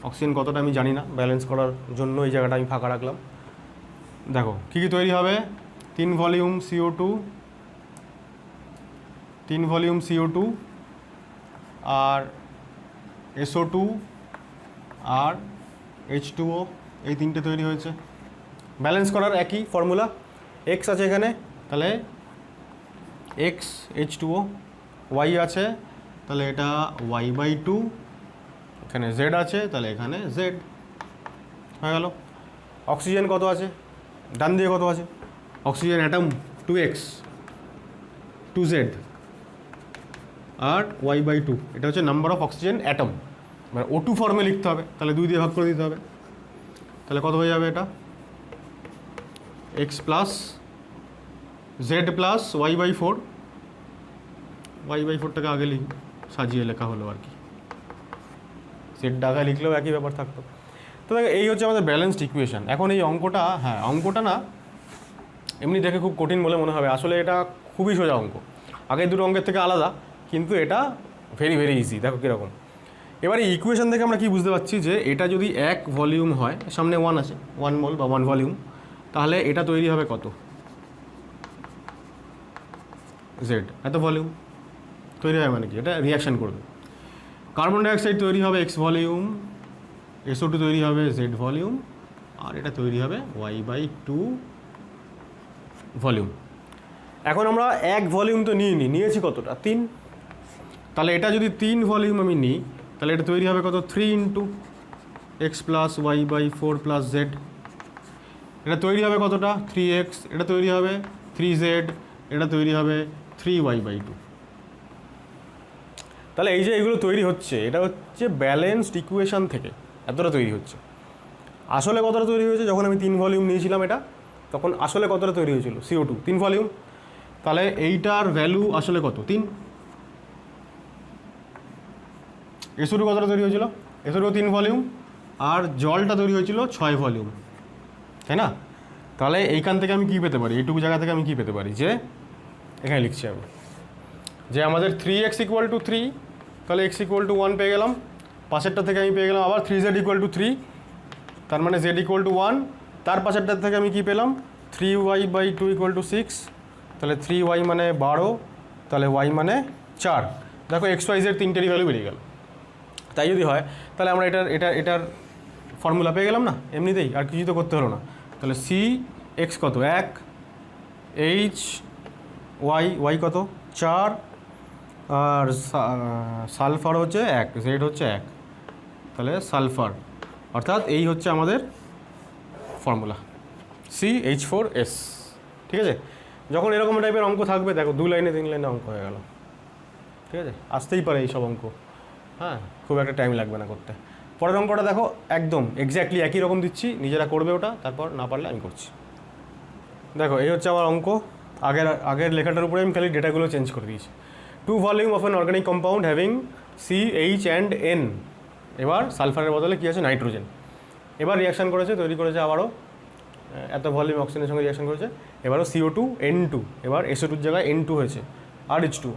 অক্সিজেন কতটা আমি জানি না, ব্যালেন্স করার জন্য এই জায়গাটা আমি ফাঁকা রাখলাম। দেখো কী কী তৈরি হবে, 3 ভলিউম CO2, 3 ভলিউম CO2 আর SO2 আর H2O, এই তিনটে তৈরি হয়েছে। ব্যালেন্স করার একই ফর্মুলা, X আছে এখানে, তাহলে X H2O, Y আছে তাহলে এটা Y/2, এখানে Z আছে তাহলে এখানে Z হয়ে গেল। অক্সিজেন কত আছে, ডান দিকে কত আছে, অক্সিজেন অ্যাটম 2X 2Z আর Y/2, এটা হচ্ছে নাম্বার অফ অক্সিজেন অ্যাটম, মানে O2 ফর্মে লিখতে হবে, তাহলে 2 দিয়ে ভাগ করে দিতে হবে। তাহলে কত হয়ে যাবে এটা, X plus Z plus Y/4, Y/4টাকে আগে সাজিয়ে লেখা হলো আর কি, সেটটা আগে লিখলেও একই ব্যাপার থাকতো। তো দেখো এই হচ্ছে আমাদের ব্যালেন্সড ইকুয়েশন। এখন এই অঙ্কটা, হ্যাঁ অঙ্কটা না এমনি দেখে খুব কঠিন বলে মনে হবে, আসলে এটা খুবই সোজা অঙ্ক, আগের দুটো অঙ্কের থেকে আলাদা, কিন্তু এটা ভেরি ভেরি ইজি। দেখো কীরকম, এবার এই ইকুয়েশন থেকে আমরা কি বুঝতে পারছি যে এটা যদি 1 ভলিউম হয়, সামনে 1 আছে, 1 মোল বা 1 ভলিউম, তাহলে এটা তৈরি হবে কত, Z, এত ভলিউম তৈরি হয়, মানে কি এটা রিয়াকশান করবে। কার্বন ডাইঅক্সাইড তৈরি হবে X ভলিউম, SO2 তৈরি হবে Z ভলিউম, আর এটা তৈরি হবে Y/2 ভলিউম। এখন আমরা 1 ভলিউম তো নিয়েছি কতটা, 3, তাহলে এটা যদি 3 ভলিউম আমি নিই তাহলে এটা তৈরি হবে কত, 3 into X plus Y/4 plus Z, এটা তৈরি হবে কতটা 3X, এটা তৈরি হবে 3Z, এটা তৈরি হবে 3Y/2। তাহলে এই যে এগুলো তৈরি হচ্ছে, এটা হচ্ছে ব্যালেন্সড ইকুয়েশান থেকে এতটা তৈরি হচ্ছে। আসলে কতটা তৈরি হয়েছে, যখন আমি 3 ভলিউম নিয়েছিলাম এটা, তখন আসলে কতটা তৈরি হয়েছিল, CO2 3 ভলিউম, তাহলে এইটার ভ্যালু আসলে কত, 3। SO2 কতটা তৈরি হয়েছিল, SO2 3 ভলিউম, আর জলটা তৈরি হয়েছিল 6 ভলিউম, তাই না। তাহলে এইখান থেকে আমি কী পেতে পারি, এইটুকু জায়গা থেকে আমি কী পেতে পারি, যে এখানে লিখছি আমি যে আমাদের 3X = 3, তাহলে X = 1 পেয়ে গেলাম, পাশেরটা থেকে আমি পেয়ে গেলাম আবার 3Z = 3, তার মানে Z = 1, তার পাশেরটার থেকে আমি কী পেলাম 3Y/2 = 6, তাহলে 3Y মানে 12, তাহলে Y মানে 4। দেখো XYZ তিনটেরই ভ্যালু বেরিয়ে গেল। তাই যদি হয় তাহলে আমরা এটার ফর্মুলা পেয়ে গেলাম না এমনিতেই, আর কিছু তো করতে হলো না। তাহলে CX কত 1, Y কত 4, আর সালফার হচ্ছে 1, Z হচ্ছে 1, তাহলে সালফার, অর্থাৎ এই হচ্ছে আমাদের ফর্মুলা CH4S। ঠিক আছে, যখন এরকম টাইপের অঙ্ক থাকবে, দেখো 2 লাইনে 3 লাইনে অঙ্ক হয়ে গেল। ঠিক আছে, আসতেই পারে এইসব অঙ্ক, হ্যাঁ খুব একটা টাইম লাগবে না করতে। পরের অঙ্কটা দেখো একদম এক্স্যাক্টলি একই রকম দিচ্ছি, নিজেরা করবে ওটা, তারপর না পারলে আমি করছি। দেখো এই হচ্ছে আমার অঙ্ক, আগের লেখাটার উপরে আমি খালি ডেটাগুলো চেঞ্জ করে দিয়েছি। 2 volume of an organic compound having CH and N, এবার সালফারের বদলে কী আছে, নাইট্রোজেন। এবার রিয়াকশান করেছে, তৈরি করেছে আবারও এত ভলিউম অক্সিজেনের সঙ্গে রিয়াকশান করেছে, এবারও CO2 N2, এবার SO2 জায়গায় N2 হয়েছে, আর H2O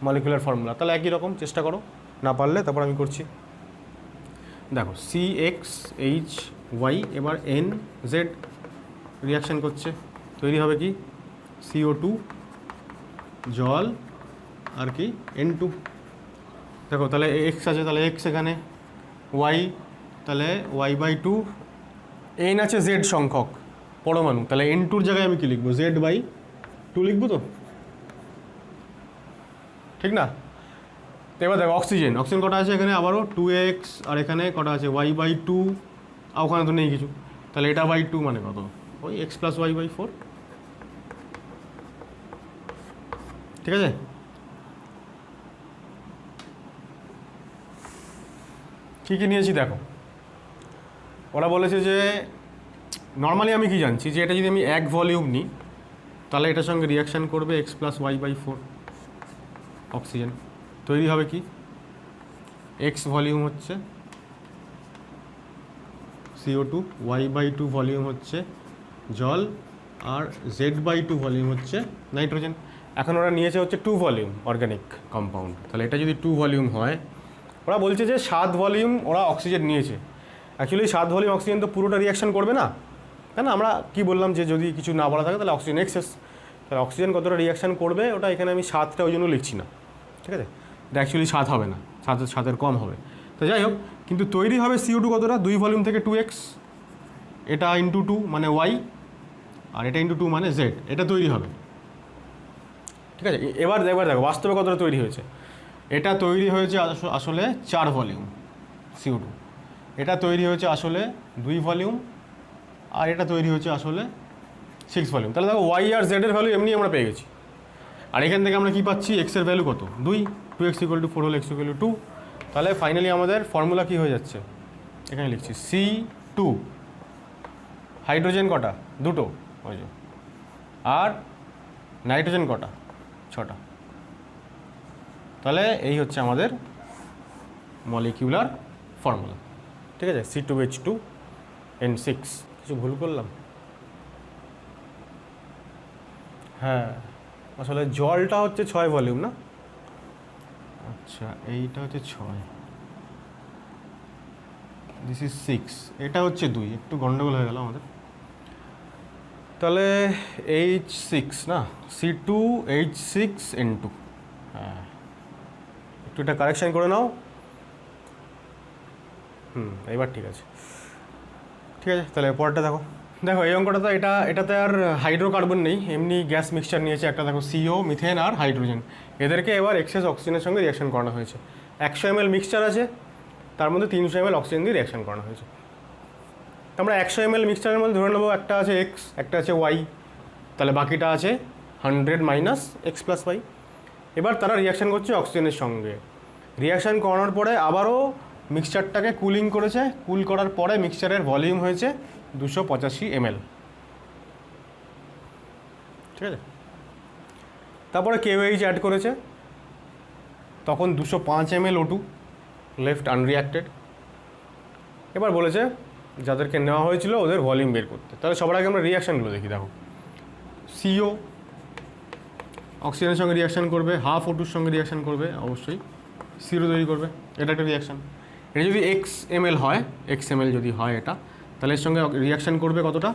মলিকুলার ফর্মুলা। তাহলে একই রকম চেষ্টা করো, না পারলে তারপর আমি করছি। দেখো CXHY, এবার NZ রিয়াকশান করছে, তৈরি হবে কি CO2 জল আর কি N2। দেখো তাহলে X আছে, তাহলে X এখানে, Y তাহলে Y/2, N আছে Z সংখ্যক পরমাণু, তাহলে N2-র জায়গায় আমি কি লিখবো, Z/2 লিখবো তো, ঠিক না। তো এবার দেখো অক্সিজেন কটা আছে এখানে, আবারও 2X, আর এখানে কটা আছে Y/2, আর ওখানে তো নেই কিছু, তাহলে এটা by2 মানে কত, ওই X + Y/4। ঠিক আছে, কী কী নিয়েছি দেখো। ওরা বলেছে যে নর্মালি আমি কি জানছি যে এটা যদি আমি 1 ভলিউম নিই তাহলে এটার সঙ্গে রিয়াকশান করবে X + Y/4 অক্সিজেন, তৈরি হবে কি X ভলিউম হচ্ছে CO2, Y/2 ভলিউম হচ্ছে জল, আর Z/2 ভলিউম হচ্ছে নাইট্রোজেন। এখন ওরা নিয়েছে হচ্ছে 2 ভলিউম অর্গানিক কম্পাউন্ড, তাহলে এটা যদি 2 ভলিউম হয়, ওরা বলছে যে 7 ভলিউম ওরা অক্সিজেন নিয়েছে। অ্যাকচুয়ালি 7 ভলিউম অক্সিজেন তো পুরোটা রিয়াকশন করবে না, তাই না? আমরা কি বললাম যে যদি কিছু না বলা থাকে তাহলে অক্সিজেন এক্সেস, তাহলে অক্সিজেন কতটা রিয়াকশন করবে ওটা এখানে আমি 7টা ওই জন্য লিখছি না, ঠিক আছে? এটা অ্যাকচুয়ালি 7 হবে না, 7-এর কম হবে। তো যাই হোক, কিন্তু তৈরি হবে CO2 কতটা, 2 ভলিউম থেকে 2x, এটা ইন্টু 2 মানে Y, আর এটা ইন্টু 2 মানে Z, এটা তৈরি হবে, ঠিক আছে? এবার দেখো বাস্তবে কতটা তৈরি হয়েছে। এটা তৈরি হয়েছে আসলে 4 ভলিউম CO2, এটা তৈরি হয়েছে আসলে 2 ভলিউম, আর এটা তৈরি হয়েছে আসলে 6 ভলিউম। তাহলে দেখো Y আর Z এর ভ্যালু এমনি আমরা পেয়ে গেছি, আর এখান থেকে আমরা কি পাচ্ছি, x এর ভ্যালু কত, 2x = 4 হলে x = 2। তাহলে ফাইনালি আমাদের ফর্মুলা কি হয়ে যাচ্ছে, এখানে লিখছি C2, হাইড্রোজেন কটা, 2টো, ওই যে, আর নাইট্রোজেন কটা, 6টা। তাহলে এই হচ্ছে আমাদের মলিকিউলার ফর্মুলা, ঠিক আছে? C2H2N6। কিছু ভুল করলাম? হ্যাঁ, আসলে জলটা হচ্ছে 6 ভলিউম না, আচ্ছা এইটা হচ্ছে 6, দিস ইজ 6, এটা হচ্ছে 2, একটু গন্ডগোল হয়ে গেল আমাদের। তাহলে H6 না, C2H6N2, হ্যাঁ একটু এটা কারেকশান করে নাও। এবার ঠিক আছে, ঠিক আছে। তাহলে পরেরটা দেখো এই অঙ্কটা তো এটাতে আর হাইড্রোকার্বন নেই, এমনি গ্যাস মিক্সচার নিয়েছে একটা, দেখো CO, মিথেন আর হাইড্রোজেন, এদেরকে এবার এক্সেস অক্সিজেনের সঙ্গে রিয়াকশন করানো হয়েছে। 100 ml মিক্সচার আছে, তার মধ্যে 300 ml অক্সিজেন দিয়ে রিয়াকশন করানো হয়েছে। আমরা 100 ml মিক্সচারের মধ্যে ধরে নেবো একটা আছে X, একটা আছে Y, তাহলে বাকিটা আছে 100 - X + Y। এবার তারা রিয়াকশান করছে অক্সিজেনের সঙ্গে, রিয়াকশান করানোর পরে আবারও মিক্সচারটাকে কুলিং করেছে, কুল করার পরে মিক্সচারের ভলিউম হয়েছে 285 ml, ঠিক আছে? তারপরে KOH অ্যাড করেছে, তখন 205 ml O2 লেফট আনরিয়াক্টেড। এবার বলেছে যাদেরকে নেওয়া হয়েছিল ওদের ভলিউম বের করতে। তাহলে সবার আগে আমরা রিয়াকশানগুলো দেখি। দেখো CO অক্সিজেনের সঙ্গে রিয়াকশান করবে, হাফ O2-র সঙ্গে রিয়াকশান করবে, অবশ্যই CO তৈরি করবে, এটা একটা রিয়াকশান। এটা যদি XML হয়, XML যদি হয় এটা, তাহলে এর সঙ্গে রিয়াকশান করবে কতটা,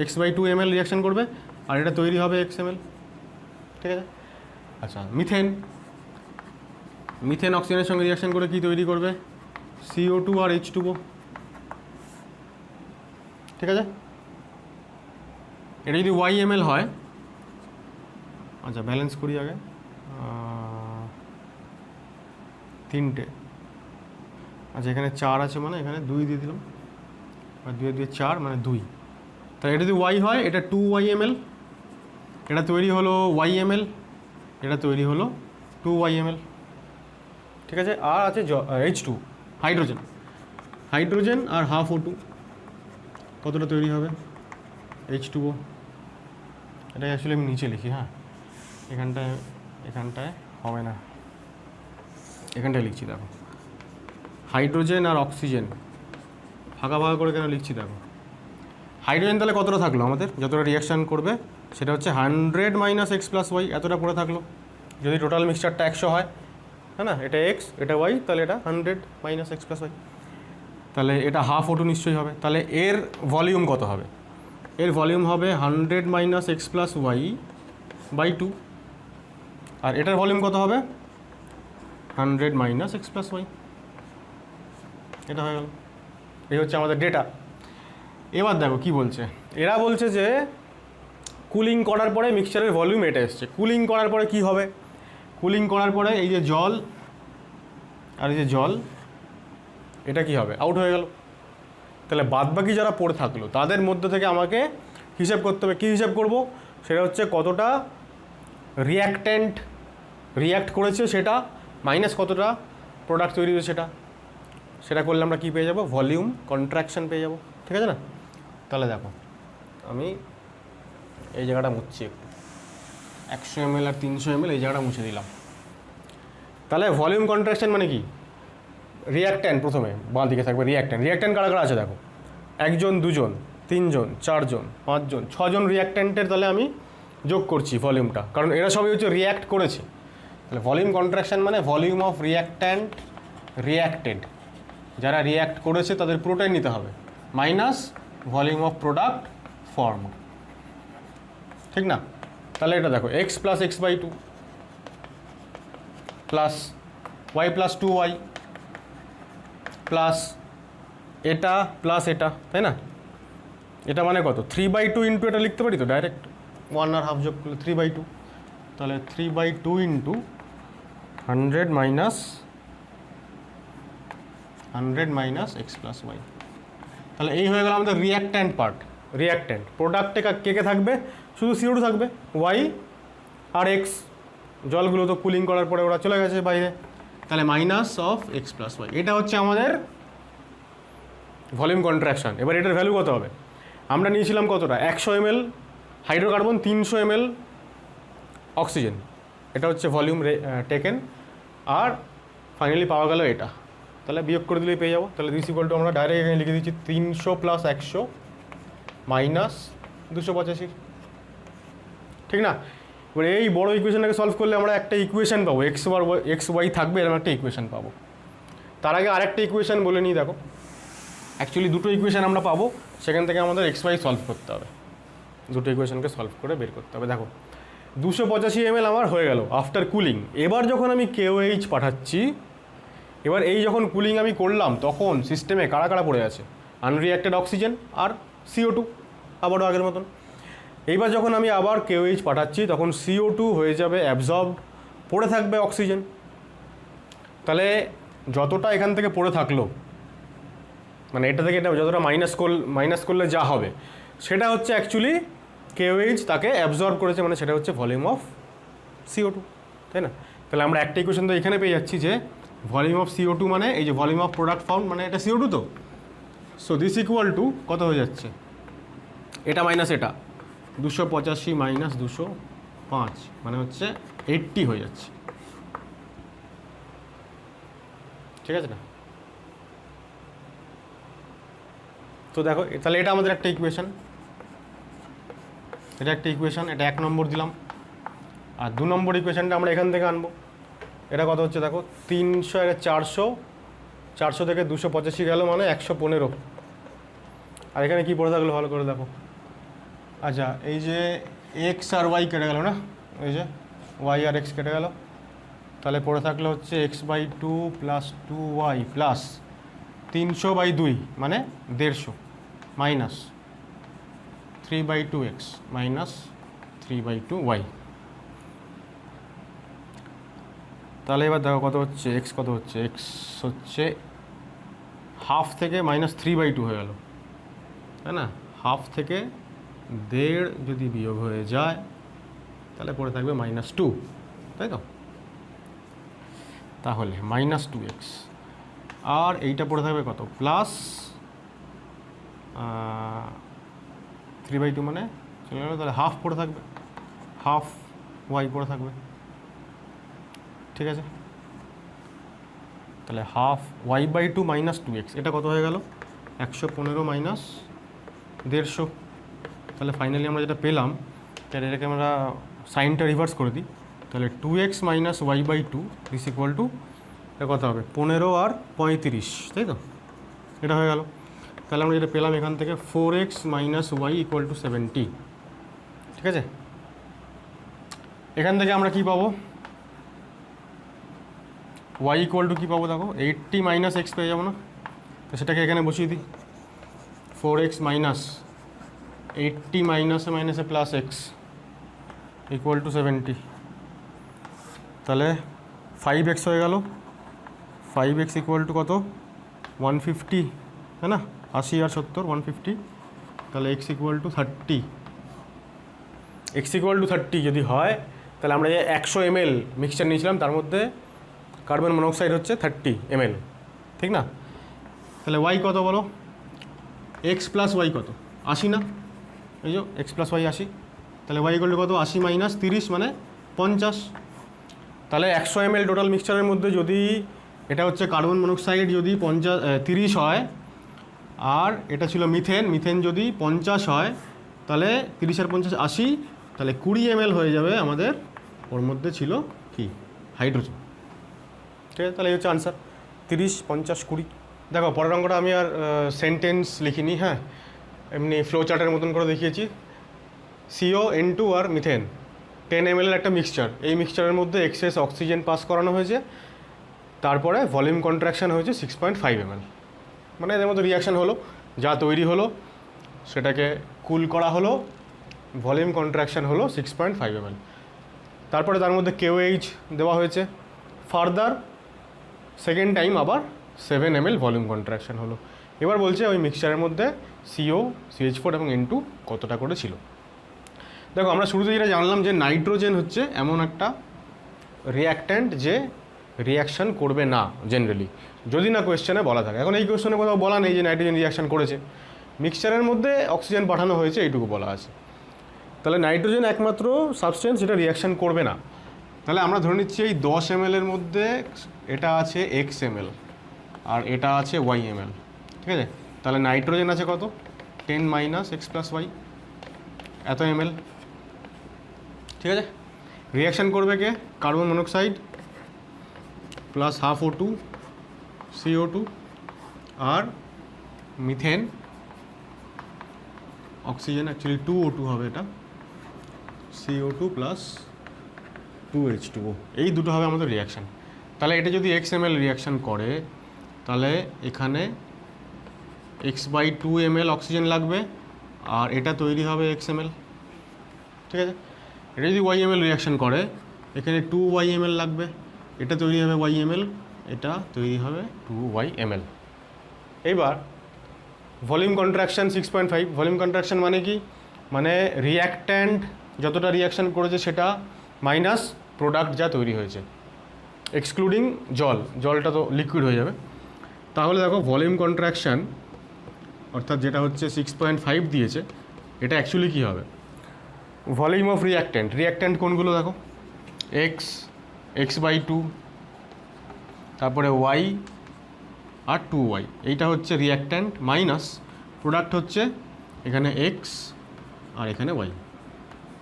X/2 ml রিয়াকশান করবে, আর এটা তৈরি হবে XML, ঠিক আছে? আচ্ছা মিথেন অক্সিজেনের সঙ্গে রিয়াকশান করে কি তৈরি করবে, CO2 আর H2O, ঠিক আছে? এটা যদি YML হয়, আচ্ছা ব্যালেন্স করি আগে, 3টে, আচ্ছা এখানে 4 আছে মানে এখানে 2 দিয়ে দিলাম, আর 2 দিয়ে 4 মানে 2। তাহলে এটা যদি Y হয়, এটা 2YML, এটা তৈরি হলো YML, এটা তৈরি হলো 2YML, ঠিক আছে? আর আছে H2 হাইড্রোজেন আর হাফ O2, কতটা তৈরি হবে, H2O। এটা আসলে আমি নিচে লিখি, হ্যাঁ এখানটায় হবে না, এখানটায় লিখছি। দেখো হাইড্রোজেন আর অক্সিজেন ফাঁকা করে কেন লিখছি, দেখো হাইড্রোজেন তাহলে কতটা থাকলো আমাদের, যতটা রিয়াকশান করবে সেটা হচ্ছে 100 - X + Y, এতটা পড়ে থাকলো। যদি টোটাল মিক্সচারটা 100 হয়, হ্যাঁ না, এটা X এটা Y, তাহলে এটা 100 - X + Y, তাহলে এটা হাফ O2 নিশ্চয়ই হবে। তাহলে এর ভলিউম কত হবে, এর ভলিউম হবে 100 - X + Y/2, আর এটার ভলিউম কত হবে, 100 - X + Y, এটা হয়ে গেল। এই হচ্ছে আমাদের ডেটা। এবার দেখো কি বলছে, এরা বলছে যে কুলিং করার পরে মিক্সচারের ভলিউম এটা এসছে। কুলিং করার পরে কি হবে, কুলিং করার পরে এই যে জল আর এই যে জল, এটা কি হবে, আউট হয়ে গেল। তাহলে বাদবাকি যারা পড়ে থাকলো তাদের মধ্যে থেকে আমাকে হিসাব করতে হবে। কী হিসাব করব, সেটা হচ্ছে কতটা রিয়াক্ট্যান্ট রিয়াক্ট করেছে সেটা, মাইনাস কতটা প্রোডাক্ট তৈরি হয়েছে সেটা করলে আমরা কী পেয়ে যাব, ভলিউম কন্ট্রাকশন পেয়ে যাব, ঠিক আছে না? তাহলে দেখো আমি এই জায়গাটা মুছছি একটু, 100 ml আর 300 ml এই জায়গাটা মুছে দিলাম। তাহলে ভলিউম কন্ট্রাকশন মানে কি, রিয়াক্ট্যান্ট প্রথমে বাঁ দিকে থাকবে, রিয়াক্ট্যান্ট কারা কারা আছে দেখো, একজন, দুজন, তিনজন, চারজন, পাঁচজন, ছজন রিয়াক্ট্যান্টের তাহলে আমি যোগ করছি ভলিউমটা, কারণ এরা সবই হচ্ছে রিয়্যাক্ট করেছে। তাহলে ভলিউম কন্ট্রাকশন মানে ভলিউম অফ রিয়াক্ট্যান্ট রিয়াক্টেড, যারা রিয়্যাক্ট করেছে তাদের পুরোটাই নিতে হবে, minus volume of product form, ঠিক না? তাহলে এটা দেখো X plus X by two plus Y plus two Y plus এটা প্লাস এটা, তাই না? এটা মানে কত? 3/2 ইন্টু এটা লিখতে পারি তো ডাইরেক্ট, 1.5 যোগ করলে 3/2, তাহলে 3/2 into 100 minus X plus Y. তাহলে এই হয়ে গেল আমাদের রিয়াক্ট্যান্ট পার্ট। রিয়াক্ট্যান্ট প্রোডাক্টে কে কে থাকবে? শুধু CO2 থাকবে, ওয়াই আর এক্স, জলগুলো তো কুলিং করার পরে ওরা চলে গেছে বাইরে, তাহলে minus of X plus Y. এটা হচ্ছে আমাদের ভলিউম কন্ট্রাকশন। এবার এটার ভ্যালু কত হবে? আমরা নিয়েছিলাম কতটা? 100 ml হাইড্রোকার্বন, 300 ml অক্সিজেন, এটা হচ্ছে ভলিউম টেকেন। আর ফাইনালি পাওয়া গেল এটা, তাহলে বিয়োগ করে দিলেই পেয়ে যাবো। তাহলে দিস ইকুয়াল টু আমরা ডাইরেক্ট এখানে লিখে দিচ্ছি 300 প্লাস 100 মাইনাস 285, ঠিক না? এবার এই বড় ইকুয়েশনটাকে সলভ করলে আমরা একটা ইকুয়েশন পাবো, এক্স ওয়াই থাকবে, এরকম একটা ইকুয়েশন পাবো। তার আগে আরেকটা ইকুয়েশন বলে নিই, দেখো অ্যাকচুয়ালি দুটো ইকুয়েশন আমরা পাবো, সেখান থেকে আমাদের এক্স ওয়াই সলভ করতে হবে, দুটো ইকুয়েশনকে সলভ করে বের করতে হবে। দেখো 285 ml আমার হয়ে গেল আফটার কুলিং। এবার যখন আমি KOH পাঠাচ্ছি, এবার এই যখন কুলিং আমি করলাম তখন সিস্টেমে কারা কারা পড়ে আছে? আনরিয়াক্টেড অক্সিজেন আর CO2, আবারও আগের মতন। এইবার যখন আমি আবার KOH পাঠাচ্ছি তখন CO2 হয়ে যাবে অ্যাবজর্বড, পড়ে থাকবে অক্সিজেন। তাহলে যতটা এখান থেকে পড়ে থাকলো, মানে এটা থেকে এটা যতটা মাইনাস করলে যা হবে সেটা হচ্ছে অ্যাকচুয়ালি KOH তাকে অ্যাবজর্ব করেছে, মানে সেটা হচ্ছে ভলিউম অফ CO2, তাই না? তাহলে আমরা একটা ইকুয়েশন তো এখানে পেয়ে যাচ্ছি যে ভলিউম অফ CO2 মানে এই যে ভলিউম অফ প্রোডাক্ট ফাউন্ড, মানে এটা CO2 তো। সো দিস ইকুয়াল টু কত হয়ে যাচ্ছে? এটা মাইনাস এটা 285 মাইনাস 205 মানে হচ্ছে 80 হয়ে যাচ্ছে, ঠিক আছে না? তো দেখো তাহলে এটা আমাদের একটা ইকুয়েশন, এটা একটা ইকুয়েশন, এটা 1 নম্বর দিলাম। আর 2 নম্বর ইকুয়েশনটা আমরা এখান থেকে আনবো। এটা কত হচ্ছে দেখো 300 এর 400 থেকে 285 গেল মানে 115। আর এখানে কি পড়ে থাকলো ভালো করে দেখো, আচ্ছা এই যে এক্স আর ওয়াই কেটে গেল না, এই যে ওয়াই আর এক্স কেটে গেল, তাহলে পড়ে থাকলো হচ্ছে x/2 প্লাস 2y প্লাস 300/2 মানে 150 মাইনাস 3/2x মাইনাস 3/2y। তাহলে এবার দেখো কত হচ্ছে, এক্স কত হচ্ছে? এক্স হচ্ছে হাফ থেকে মাইনাস 3/2 হয়ে গেল, তাই না? হাফ থেকে 1.5 যদি বিয়োগ হয়ে যায় তাহলে পড়ে থাকবে -2, তাই তো? তাহলে -2x, আর এইটা পড়ে থাকবে কত? প্লাস 3/2 মানে চলে গেল, তাহলে হাফ পড়ে থাকবে, হাফ ওয়াই পড়ে থাকবে, ঠিক আছে? তাহলে হাফ y/2 মাইনাস 2x, এটা কত হয়ে গেল? 115 মাইনাস 150। তাহলে ফাইনালি আমরা যেটা পেলাম, তাহলে এটাকে আমরা সাইনটা রিভার্স করে দিই, তাহলে 2x minus y/2 this equal to এটা কত হবে? 15 আর 35, তাই তো? এটা হয়ে গেল। তাহলে আমরা যেটা পেলাম এখান থেকে 4x minus Y equal to 70, ঠিক আছে? এখান থেকে আমরা কি পাবো? y ইকুয়াল টু কী পাবো দেখো, 80 মাইনাস এক্স পেয়ে যাবো না? তো সেটাকে এখানে বসিয়ে দিই, 4x মাইনাস 80 মাইনাসে মাইনাসে প্লাস এক্স ইকুয়াল টু 70। তাহলে 5x হয়ে গেল, 5x ইকুয়াল টু কত? 150, তাই না? 80 আর 70 150, তাহলে x equal to 30। x equal to 30 যদি হয় তাহলে আমরা যে 100 ml মিক্সচার নিয়েছিলাম তার মধ্যে কার্বন মনোক্সাইড হচ্ছে 30 ml, ঠিক না? তাহলে y কত বলো? x প্লাস ওয়াই কত? 80 না? এই যে x প্লাস ওয়াই 80, তাহলে y ইকুয়াল টু কত? 80 মাইনাস 30 মানে 50। তাহলে 100 ml টোটাল মিক্সচারের মধ্যে যদি এটা হচ্ছে কার্বন মনোক্সাইড যদি 30 হয়, আর এটা ছিল মিথেন। মিথেন যদি 50 হয় তাহলে 30 আর 50 80, তাহলে 20 ml হয়ে যাবে আমাদের। ওর মধ্যে ছিল কি হাইড্রোজেন। ঠিক আছে, তাহলে এই হচ্ছে আনসার 30 50 20। দেখো পরের অঙ্কটা আমি আর সেন্টেন্স লিখিনি, হ্যাঁ এমনি ফ্লো চার্টের মতন করে দেখিয়েছি। CO N2 আর মিথেন 10 ml এর একটা মিক্সচার। এই মিক্সচারের মধ্যে এক্সেস অক্সিজেন পাস করানো হয়েছে, তারপরে ভলিউম কন্ট্রাকশন হয়েছে 6.5 ml। মানে এদের মধ্যে রিয়াকশান হলো, যা তৈরি হলো সেটাকে কুল করা হলো, ভলিউম কন্ট্রাকশন হলো 6.5 ml। তারপরে তার মধ্যে KOH দেওয়া হয়েছে, ফার্দার সেকেন্ড টাইম আবার 7 ml ভলিউম কন্ট্রাকশন হলো। এবার বলছে ওই মিক্সচারের মধ্যে CO, CH4 এবং N2 কতটা করে ছিল। দেখো আমরা শুরুতে যেটা জানলাম যে নাইট্রোজেন হচ্ছে এমন একটা রিয়াক্ট্যান্ট যে রিয়াকশান করবে না জেনারেলি, যদি না কোয়েশ্চেনে বলা থাকে। এখন এই কোয়েশ্চেনে কোথাও বলা নেই যে নাইট্রোজেন রিয়াকশান করেছে, মিক্সচারের মধ্যে অক্সিজেন পাঠানো হয়েছে এইটুকু বলা আছে। তাহলে নাইট্রোজেন একমাত্র সাবস্টেন্স যেটা রিয়াকশান করবে না। তাহলে আমরা ধরে নিচ্ছি এই 10 ml এর মধ্যে এটা আছে X ml আর এটা আছে Y ml, ঠিক আছে। তাহলে নাইট্রোজেন আছে কত, 10 - X + Y এত ml, ঠিক আছে। রিয়াকশান করবে কে, carbon monoxide plus half O2 CO2 আর মিথেন অক্সিজেন, অ্যাকচুয়ালি 2O2 হবে, এটা CO2 প্লাস 2H2O, এই দুটো হবে আমাদের রিয়াকশান। তাহলে এটা যদি X ml রিয়াকশান করে তাহলে এখানে X/2 ml অক্সিজেন লাগবে আর এটা তৈরি হবে X ml, ঠিক আছে। এটা যদি Y ml রিয়াকশান করে এখানে 2Y ml লাগবে, এটা তৈরি হবে Y ml, এটা তৈরি হবে 2Y ml। এইবার ভলিউম কন্ট্রাকশান 6.5। ভলিউম কন্ট্রাকশান মানে কি, মানে রিয়াক্ট্যান্ট যতটা রিয়াকশান করেছে সেটা মাইনাস প্রোডাক্ট যা তৈরি হয়েছে, এক্সক্লুডিং জল, জলটা তো লিকুইড হয়ে যাবে। তাহলে দেখো ভলিউম কন্ট্রাকশান অর্থাৎ যেটা হচ্ছে 6.5 দিয়েছে, এটা অ্যাকচুয়ালি কী হবে, ভলিউম অফ রিয়াক্ট্যান্ট। রিয়াক্ট্যান্ট কোনগুলো দেখো, X/2, তারপরে Y আর 2Y, এইটা হচ্ছে রিয়াক্ট্যান্ট মাইনাস প্রোডাক্ট হচ্ছে এখানে X আর এখানে Y,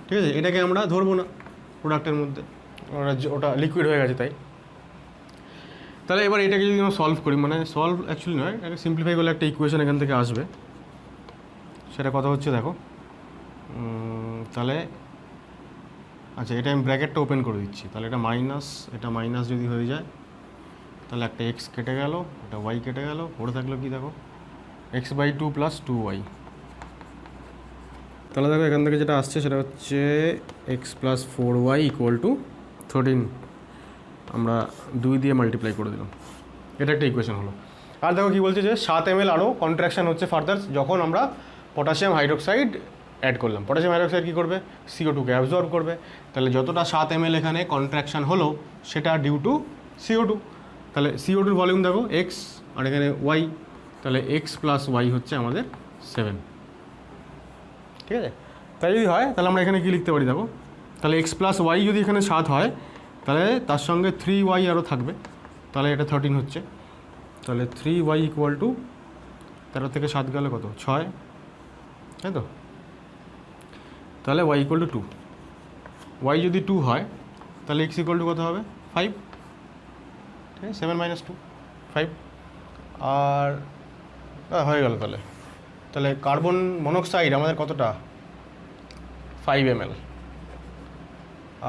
ঠিক আছে। এটাকে আমরা ধরবো না প্রোডাক্টের মধ্যে, ওটা লিকুইড হয়ে গেছে তাই। তাহলে এবার এটাকে যদি আমরা সলভ করি, মানে সলভ অ্যাকচুয়ালি নয়, এটাকে সিম্পলিফাই করলে একটা ইকুয়েশন এখান থেকে আসবে। সেটা কথা হচ্ছে দেখো, তাহলে আচ্ছা এটা আমি ব্র্যাকেটটা ওপেন করে দিচ্ছি। তাহলে এটা মাইনাস যদি হয়ে যায় তাহলে একটা X কেটে গেল, এটা Y কেটে গেল, পড়ে থাকলো কি দেখো X/2 + 2Y। তাহলে দেখো এখান থেকে যেটা আসছে সেটা হচ্ছে X + 4Y = 13। আমরা 2 দিয়ে মাল্টিপ্লাই করে দিলাম, এটা একটা ইকুয়েশন হলো। আর দেখো কী বলছে যে 7 ml আরও কন্ট্রাকশান হচ্ছে ফার্দার যখন আমরা পটাশিয়াম হাইড্রোক্সাইড অ্যাড করলাম। পটাশিয়াম হাইড্রোক্সাইড কী করবে, CO2কে অ্যাবজর্ব করবে। তাহলে যতটা 7 ml এখানে কন্ট্রাকশান হলো সেটা ডিউ টু CO2। তাহলে CO2 ভলিউম দেখো X আর এখানে Y, তাহলে X + Y হচ্ছে আমাদের 7, ঠিক আছে। তাই যদি হয় তাহলে আমরা এখানে কী লিখতে পারি দেখো, তাহলে X + Y যদি এখানে 7 হয় তাহলে তার সঙ্গে 3Y আরও থাকবে, তাহলে এটা 13 হচ্ছে। তাহলে 3Y = 13 থেকে 7 গেলে কত, 6, তাই তো। তাহলে Y = 2। Y যদি 2 হয় তাহলে X = কত হবে, 5, ঠিক আছে। 7 - 2 5 আর হয়ে গেল। তাহলে কার্বন মনোক্সাইড আমাদের কতটা, 5 ml,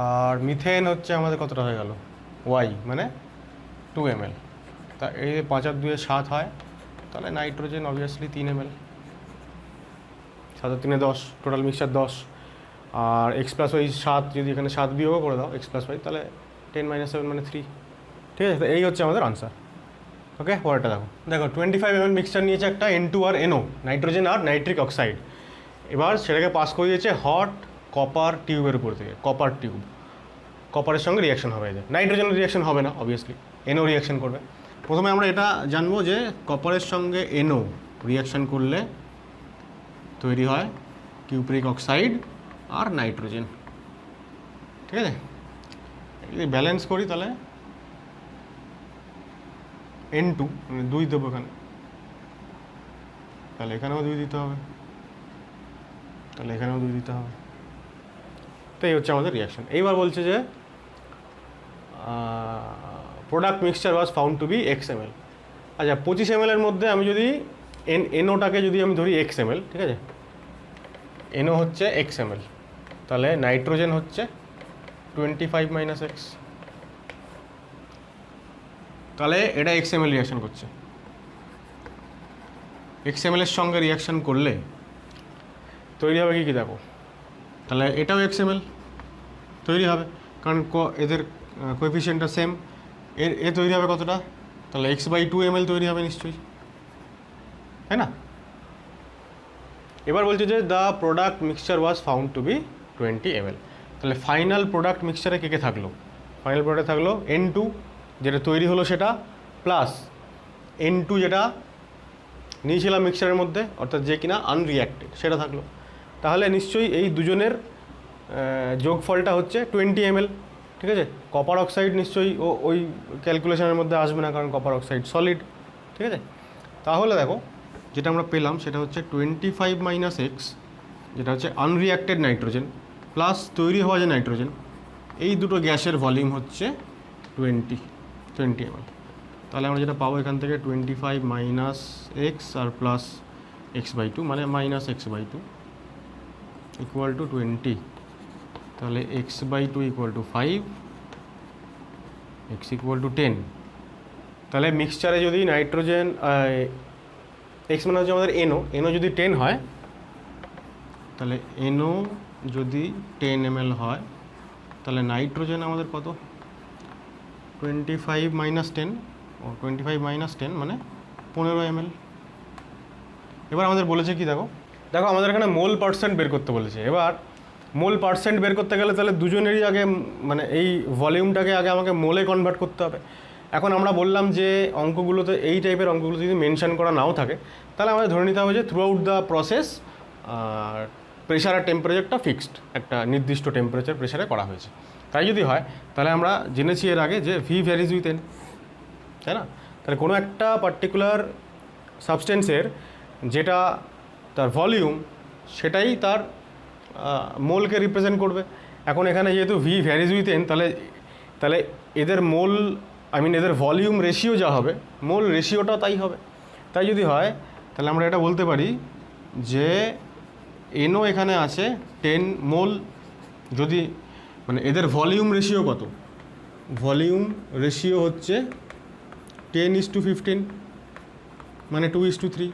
আর মিথেন হচ্ছে আমাদের কতটা হয়ে গেল, Y মানে 2 ml। তা এই 5 আর 2 7 হয়, তাহলে নাইট্রোজেন অবভিয়াসলি 3 ml, 7 আর 3 10, টোটাল মিক্সচার 10। আর X + Y 7, যদি এখানে 7 বিয়োগ করে দাও X + Y, তাহলে 10 - 7 মানে 3, ঠিক আছে। এই হচ্ছে আমাদের আনসার। ওকে, পরেরটা দেখো 25 ml মিক্সচার নিয়েছে একটা N2 আর NO, নাইট্রোজেন আর নাইট্রিক অক্সাইড। এবার সেটাকে পাস করে দিয়েছে হট কপার টিউবের উপর থেকে। কপার টিউব, কপারের সঙ্গে রিয়াকশন হবে, যে নাইট্রোজেনের রিয়াকশন হবে না অবভিয়াসলি, NO রিয়াকশন করবে। প্রথমে আমরা এটা জানবো যে কপারের সঙ্গে NO রিয়াকশন করলে তৈরি হয় কিউপ্রিক অক্সাইড আর নাইট্রোজেন, ঠিক আছে। যদি ব্যালেন্স করি তাহলে N2 মানে 2 দেবো এখানে, তাহলে এখানেও 2 দিতে হবে, তাহলে এখানেও 2 দিতে হবে। তো এই হচ্ছে আমাদের রিয়াকশন। এইবার বলছে যে product mixture was found to be XmL। আচ্ছা 25 ml এর মধ্যে আমি যদি NO-টাকে যদি আমি ধরি XmL, ঠিক আছে, NO হচ্ছে XmL, তাহলে নাইট্রোজেন হচ্ছে 25 - X, তাহলে এটা XmL রিয়াকশন করছে। XmL এর সঙ্গে রিয়াকশন করলে তৈরি হবে কি দেখো, তাহলে এটাও XmL তৈরি হবে, কারণ এদের কোএফিসিয়েন্টটা সেম। এ তৈরি হবে কতটা, তাহলে X/2 ml তৈরি হবে নিশ্চয়ই, তাই না? এবার বলছে যে the product mixture was found to be 20 ml। তাহলে ফাইনাল প্রোডাক্ট মিক্সচারে কে কে থাকলো, ফাইনাল প্রোডাক্টে থাকলো N2 যেটা তৈরি হলো সেটা, প্লাস N2 যেটা নিয়েছিলাম মিক্সচারের মধ্যে, অর্থাৎ যে কিনা আনরিয়াক্টেড, সেটা থাকলো। তাহলে নিশ্চয়ই এই দুজনের যোগফলটা হচ্ছে 20 ml, ঠিক আছে। কপার অক্সাইড নিশ্চয়ই ওই ক্যালকুলেশনের মধ্যে আসবে না, কারণ কপার অক্সাইড সলিড, ঠিক আছে। তাহলে দেখো যেটা আমরা পেলাম সেটা হচ্ছে 25 - X, যেটা হচ্ছে আনরিয়াক্টেড নাইট্রোজেন প্লাস তৈরি হওয়া যে নাইট্রোজেন, এই দুটো গ্যাসের ভলিউম হচ্ছে 20 ml। তাহলে আমরা যেটা পাবো এখান থেকে 25 - X আর প্লাস X/2, মানে -X/2 ইকুয়াল টু 20, তাহলে X/2 equal to 5, X equal to 10। তাহলে মিক্সচারে যদি নাইট্রোজেন X মানে হচ্ছে আমাদের NO যদি 10 হয়, তাহলে NO যদি 10 ml হয়, তাহলে নাইট্রোজেন আমাদের কত, 25 - 10, ও 25 - 10 মানে 15 ml। এবার আমাদের বলেছে কি দেখো আমাদের এখানে মোল পার্সেন্ট বের করতে বলেছে। এবার মোল পার্সেন্ট বের করতে গেলে তাহলে দুজনেরই আগে মানে এই ভলিউমটাকে আগে আমাকে মোলে কনভার্ট করতে হবে। এখন আমরা বললাম যে অঙ্কগুলোতে এই টাইপের অঙ্কগুলো যদি মেনশন করা নাও থাকে, তাহলে আমাদের ধরে নিতে হবে যে throughout the process pressure আর টেম্পারেচারটা ফিক্সড, একটা নির্দিষ্ট টেম্পারেচার প্রেশারে করা হয়েছে। তাই যদি হয় তাহলে আমরা জেনেছি এর আগে যে V ভ্যারিজ উইথ N, তাই না? তাহলে কোনো একটা পার্টিকুলার সাবস্টেন্সের যেটা তার ভলিউম, সেটাই তার মোলকে রিপ্রেজেন্ট করবে। এখন এখানে যেহেতু V ভ্যারিজ উইথ N, তাহলে এদের মোল এদের ভলিউম রেশিও যা হবে, মোল রেশিওটাও তাই হবে। তাই যদি হয় তাহলে আমরা এটা বলতে পারি যে NO এখানে আছে 10 মোল, যদি মানে এদের ভলিউম রেশিও কত, ভলিউম রেশিও হচ্ছে 10:15, মানে 2:3।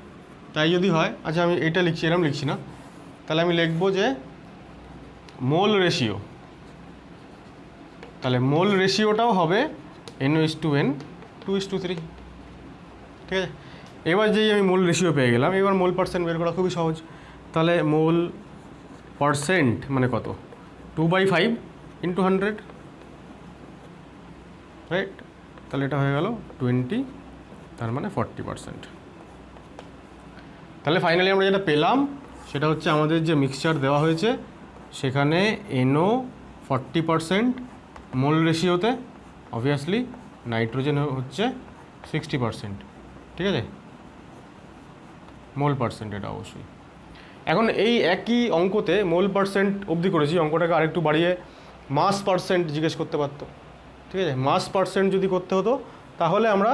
তাই যদি হয়, আচ্ছা আমি এটা লিখছি, এরকম লিখছি না, তাহলে আমি লিখবো যে মোল রেশিও, তাহলে মোল রেশিওটাও হবে NO/N 2:3, ঠিক আছে। এবার যেই আমি মোল রেশিও পেয়ে গেলাম, এবার মোল পার্সেন্ট বের করা খুবই সহজ। তাহলে মোল পার্সেন্ট মানে কত, 2/5 × 100, রাইট? তাহলে এটা হয়ে গেল 20, তার মানে 40%। তাহলে ফাইনালি আমরা যেটা পেলাম সেটা হচ্ছে আমাদের যে মিক্সচার দেওয়া হয়েছে সেখানে NO 40% মোল রেশিওতে, অবভিয়াসলি নাইট্রোজেন হচ্ছে 60%, ঠিক আছে, মোল পার্সেন্ট এটা অবশ্যই। এখন এই একই অঙ্কতে মোল পার্সেন্ট অবধি করেছি, অঙ্কটাকে আরেকটু বাড়িয়ে মাস পার্সেন্ট জিজ্ঞেস করতে পারতো, ঠিক আছে। মাস পার্সেন্ট যদি করতে হতো তাহলে আমরা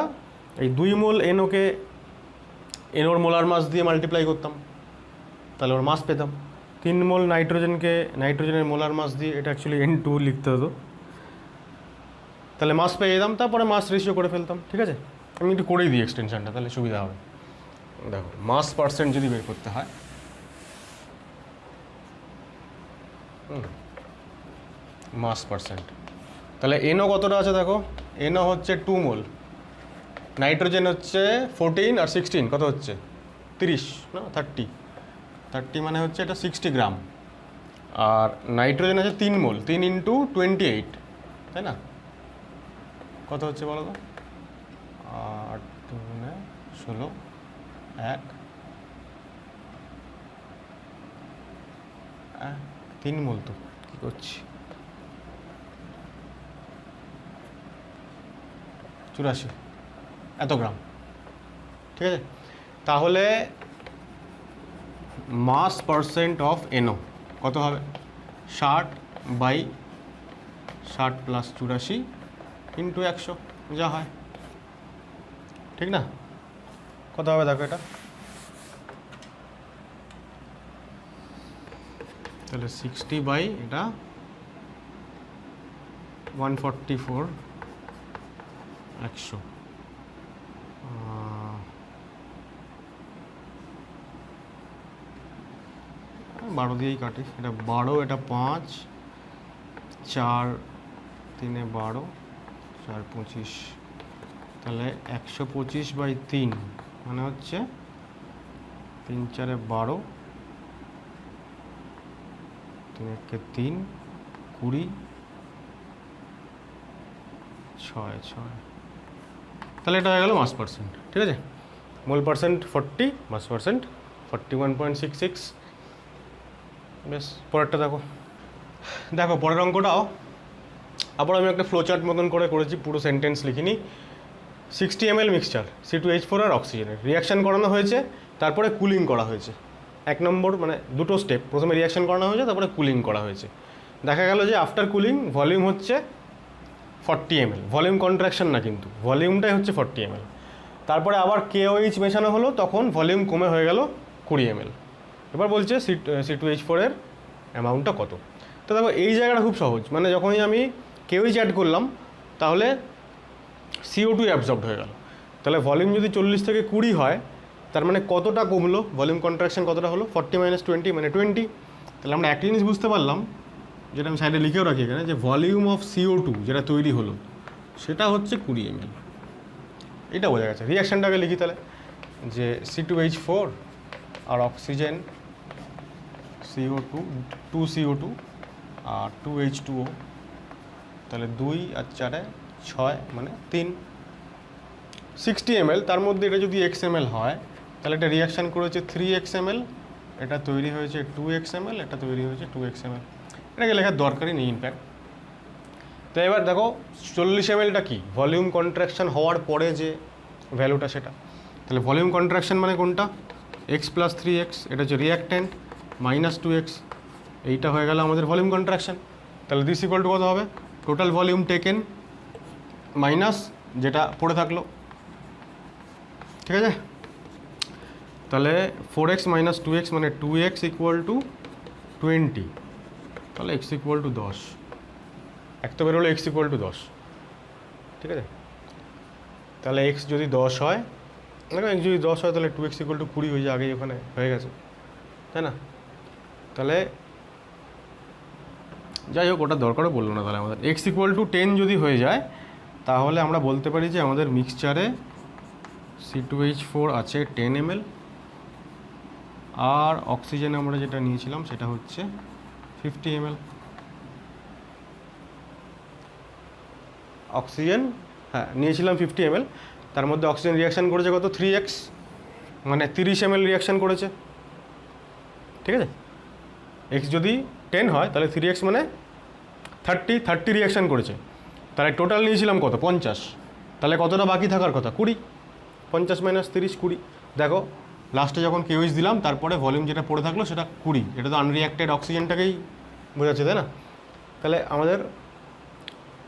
এই 2 মোল NO-কে NOর মোলার মাস দিয়ে মাল্টিপ্লাই করতাম, তাহলে ওর মাস পেতাম। 3 মোল নাইট্রোজেনের মোলার মাস দিয়ে, এটা অ্যাকচুয়ালি N2 লিখতে হতো, তাহলে মাস পেয়ে যেতাম, তারপরে মাস রেশিও করে ফেলতাম, ঠিক আছে। আমি একটু করেই দিই এক্সটেনশনটা, তাহলে সুবিধা হবে। দেখো মাস পার্সেন্ট যদি বের করতে হয়, মাস পার্সেন্ট, তাহলে NO কতটা আছে দেখো, NO হচ্ছে 2 মোল, নাইট্রোজেন হচ্ছে 14 আর 16 কত হচ্ছে 30 না 30 মানে হচ্ছে এটা 60 গ্রাম, আর নাইট্রোজেন আছে 3 মোল, 3 × 28, তাই না? কত হচ্ছে বলো তো, 8 × 16 1 3 মোল, তো কী করছি 84 এত গ্রাম, ঠিক আছে। তাহলে মাস পার্সেন্ট অফ এনও কত হবে 60/60 প্লাস 84 ইন্টু 100 যা হয়, ঠিক না? কত হবে দেখো এটা, তাহলে 60 এটা 144 100 12 দিয়েই কাটি, এটা 12 এটা 5 4 3 12 4 25, তাহলে 125/3 মানে হচ্ছে 3 4 12 3 1 3 20 6 6, তাহলে এটা হয়ে গেল মাস পার্সেন্ট, ঠিক আছে? মোল পার্সেন্ট 40, মাস পার্সেন্ট 41.66। বেশ, পরেরটা দেখো। দেখো পরের অঙ্কটাও আবার আমি একটা ফ্লোচার্ট মতন করে করেছি, পুরো সেন্টেন্স লিখিনি। 60 ml মিক্সচার C2H4 আর অক্সিজেনের রিয়াকশান করানো হয়েছে, তারপরে কুলিং করা হয়েছে। 1 নম্বর মানে দুটো স্টেপ, প্রথমে রিয়াকশান করানো হয়েছে, তারপরে কুলিং করা হয়েছে। দেখা গেল যে আফটার কুলিং ভলিউম হচ্ছে 40 ml, ভলিউম কন্ট্রাকশন না কিন্তু, ভলিউমটাই হচ্ছে 40 ml। তারপরে আবার KOH মেশানো হলো, তখন ভলিউম কমে হয়ে গেল 20 ml। এবার বলছে C2H4 এর অ্যামাউন্টটা কত। তো দেখো এই জায়গাটা খুব সহজ, মানে যখনই আমি KOH অ্যাড করলাম তাহলে CO2 অ্যাবজর্বড হয়ে গেল। তাহলে ভলিউম যদি 40 থেকে 20 হয়, তার মানে কতটা কমলো, ভলিউম কন্ট্রাকশন কতটা হলো, 40 - 20 মানে 20। তাহলে আমরা একটা জিনিস বুঝতে পারলাম, যেটা আমি সাইডে লিখেও রাখি এখানে, যে ভলিউম অফ CO2 যেটা তৈরি হলো সেটা হচ্ছে 20 ml। এটা বোঝা গেছে। রিয়াকশানটাকে লিখি তাহলে, যে C2H4 আর অক্সিজেন CO2 2CO2 আর 2H2O, তাহলে 2 আর 4 6 মানে 3, 60 ml। তার মধ্যে এটা যদি XML হয় তাহলে এটা রিয়াকশান করেছে 3XML, এটা তৈরি হয়েছে 2XML, এটা তৈরি হয়েছে 2XML। এটাকে লেখার দরকারই নেই ইনফ্যাক্ট। তো এবার দেখো 40 mlটা কি, ভলিউম কন্ট্রাকশন হওয়ার পরে যে ভ্যালুটা সেটা। তাহলে ভলিউম কন্ট্রাকশন মানে কোনটা, X + 3X, এটা হচ্ছে রিয়াক্ট্যান্ট, -2X, এইটা হয়ে গেল আমাদের ভলিউম কন্ট্রাকশন। তাহলে দিস ইকুয়াল টু কত হবে, টোটাল ভলিউম টেকেন মাইনাস যেটা পড়ে থাকলো, ঠিক আছে? তাহলে 4X - 2X মানে 2X = 20, তাহলে X = 10, এক তো বেরোলো X = 10, ঠিক আছে? তাহলে X যদি 10 হয়, দেখো X যদি 10 হয় তাহলে 2X = 20 হয়ে যায়, আগেই ওখানে হয়ে গেছে, তাই না? তাহলে যাই হোক, ওটা দরকারও পড়লো না। তাহলে আমাদের X = 10 যদি হয়ে যায়, তাহলে আমরা বলতে পারি যে আমাদের মিক্সচারে C2H4 আছে 10 ml, আর অক্সিজেন আমরা যেটা নিয়েছিলাম সেটা হচ্ছে 50 ml। অক্সিজেন হ্যাঁ নিয়েছিলাম 50 ml, তার মধ্যে অক্সিজেন রিয়াকশান করেছে কত, 3X মানে 30 ml রিয়াকশান করেছে, ঠিক আছে? X যদি 10 হয় তাহলে 3X মানে 30 রিয়াকশান করেছে, তাহলে টোটাল নিয়েছিলাম কত, 50, তাহলে কতটা বাকি থাকার কথা, 20, 50 - 30 20। দেখো লাস্টে যখন KOH দিলাম তারপরে ভলিউম যেটা পড়ে থাকলো সেটা 20, এটা তো আনরিয়াক্টেড অক্সিজেনটাকেই বোঝাচ্ছে, তাই না? তাহলে আমাদের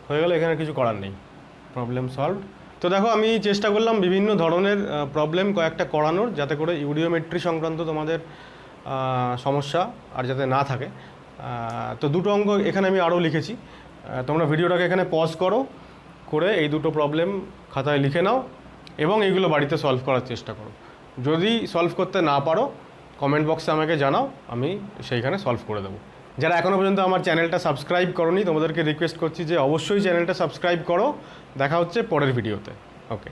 হয়ে গেল, এখানে কিছু করার নেই, প্রবলেম সলভ। তো দেখো আমি চেষ্টা করলাম বিভিন্ন ধরনের প্রবলেম কয়েকটা করানোর, যাতে করে ইউডিওমেট্রি সংক্রান্ত তোমাদের সমস্যা আর যাতে না থাকে। তো দুটো অঙ্ক এখানে আমি আরও লিখেছি, তোমরা ভিডিওটাকে এখানে পজ করো, করে এই দুটো প্রবলেম খাতায় লিখে নাও এবং এইগুলো বাড়িতে সলভ করার চেষ্টা করো। যদি সলভ করতে না পারো কমেন্ট বক্সে আমাকে জানাও, আমি সেইখানে সলভ করে দেবো। যারা এখনও পর্যন্ত আমার চ্যানেলটা সাবস্ক্রাইব করোনি, তোমাদেরকে রিকোয়েস্ট করছি যে অবশ্যই চ্যানেলটা সাবস্ক্রাইব করো। দেখা হচ্ছে পরের ভিডিওতে, ওকে।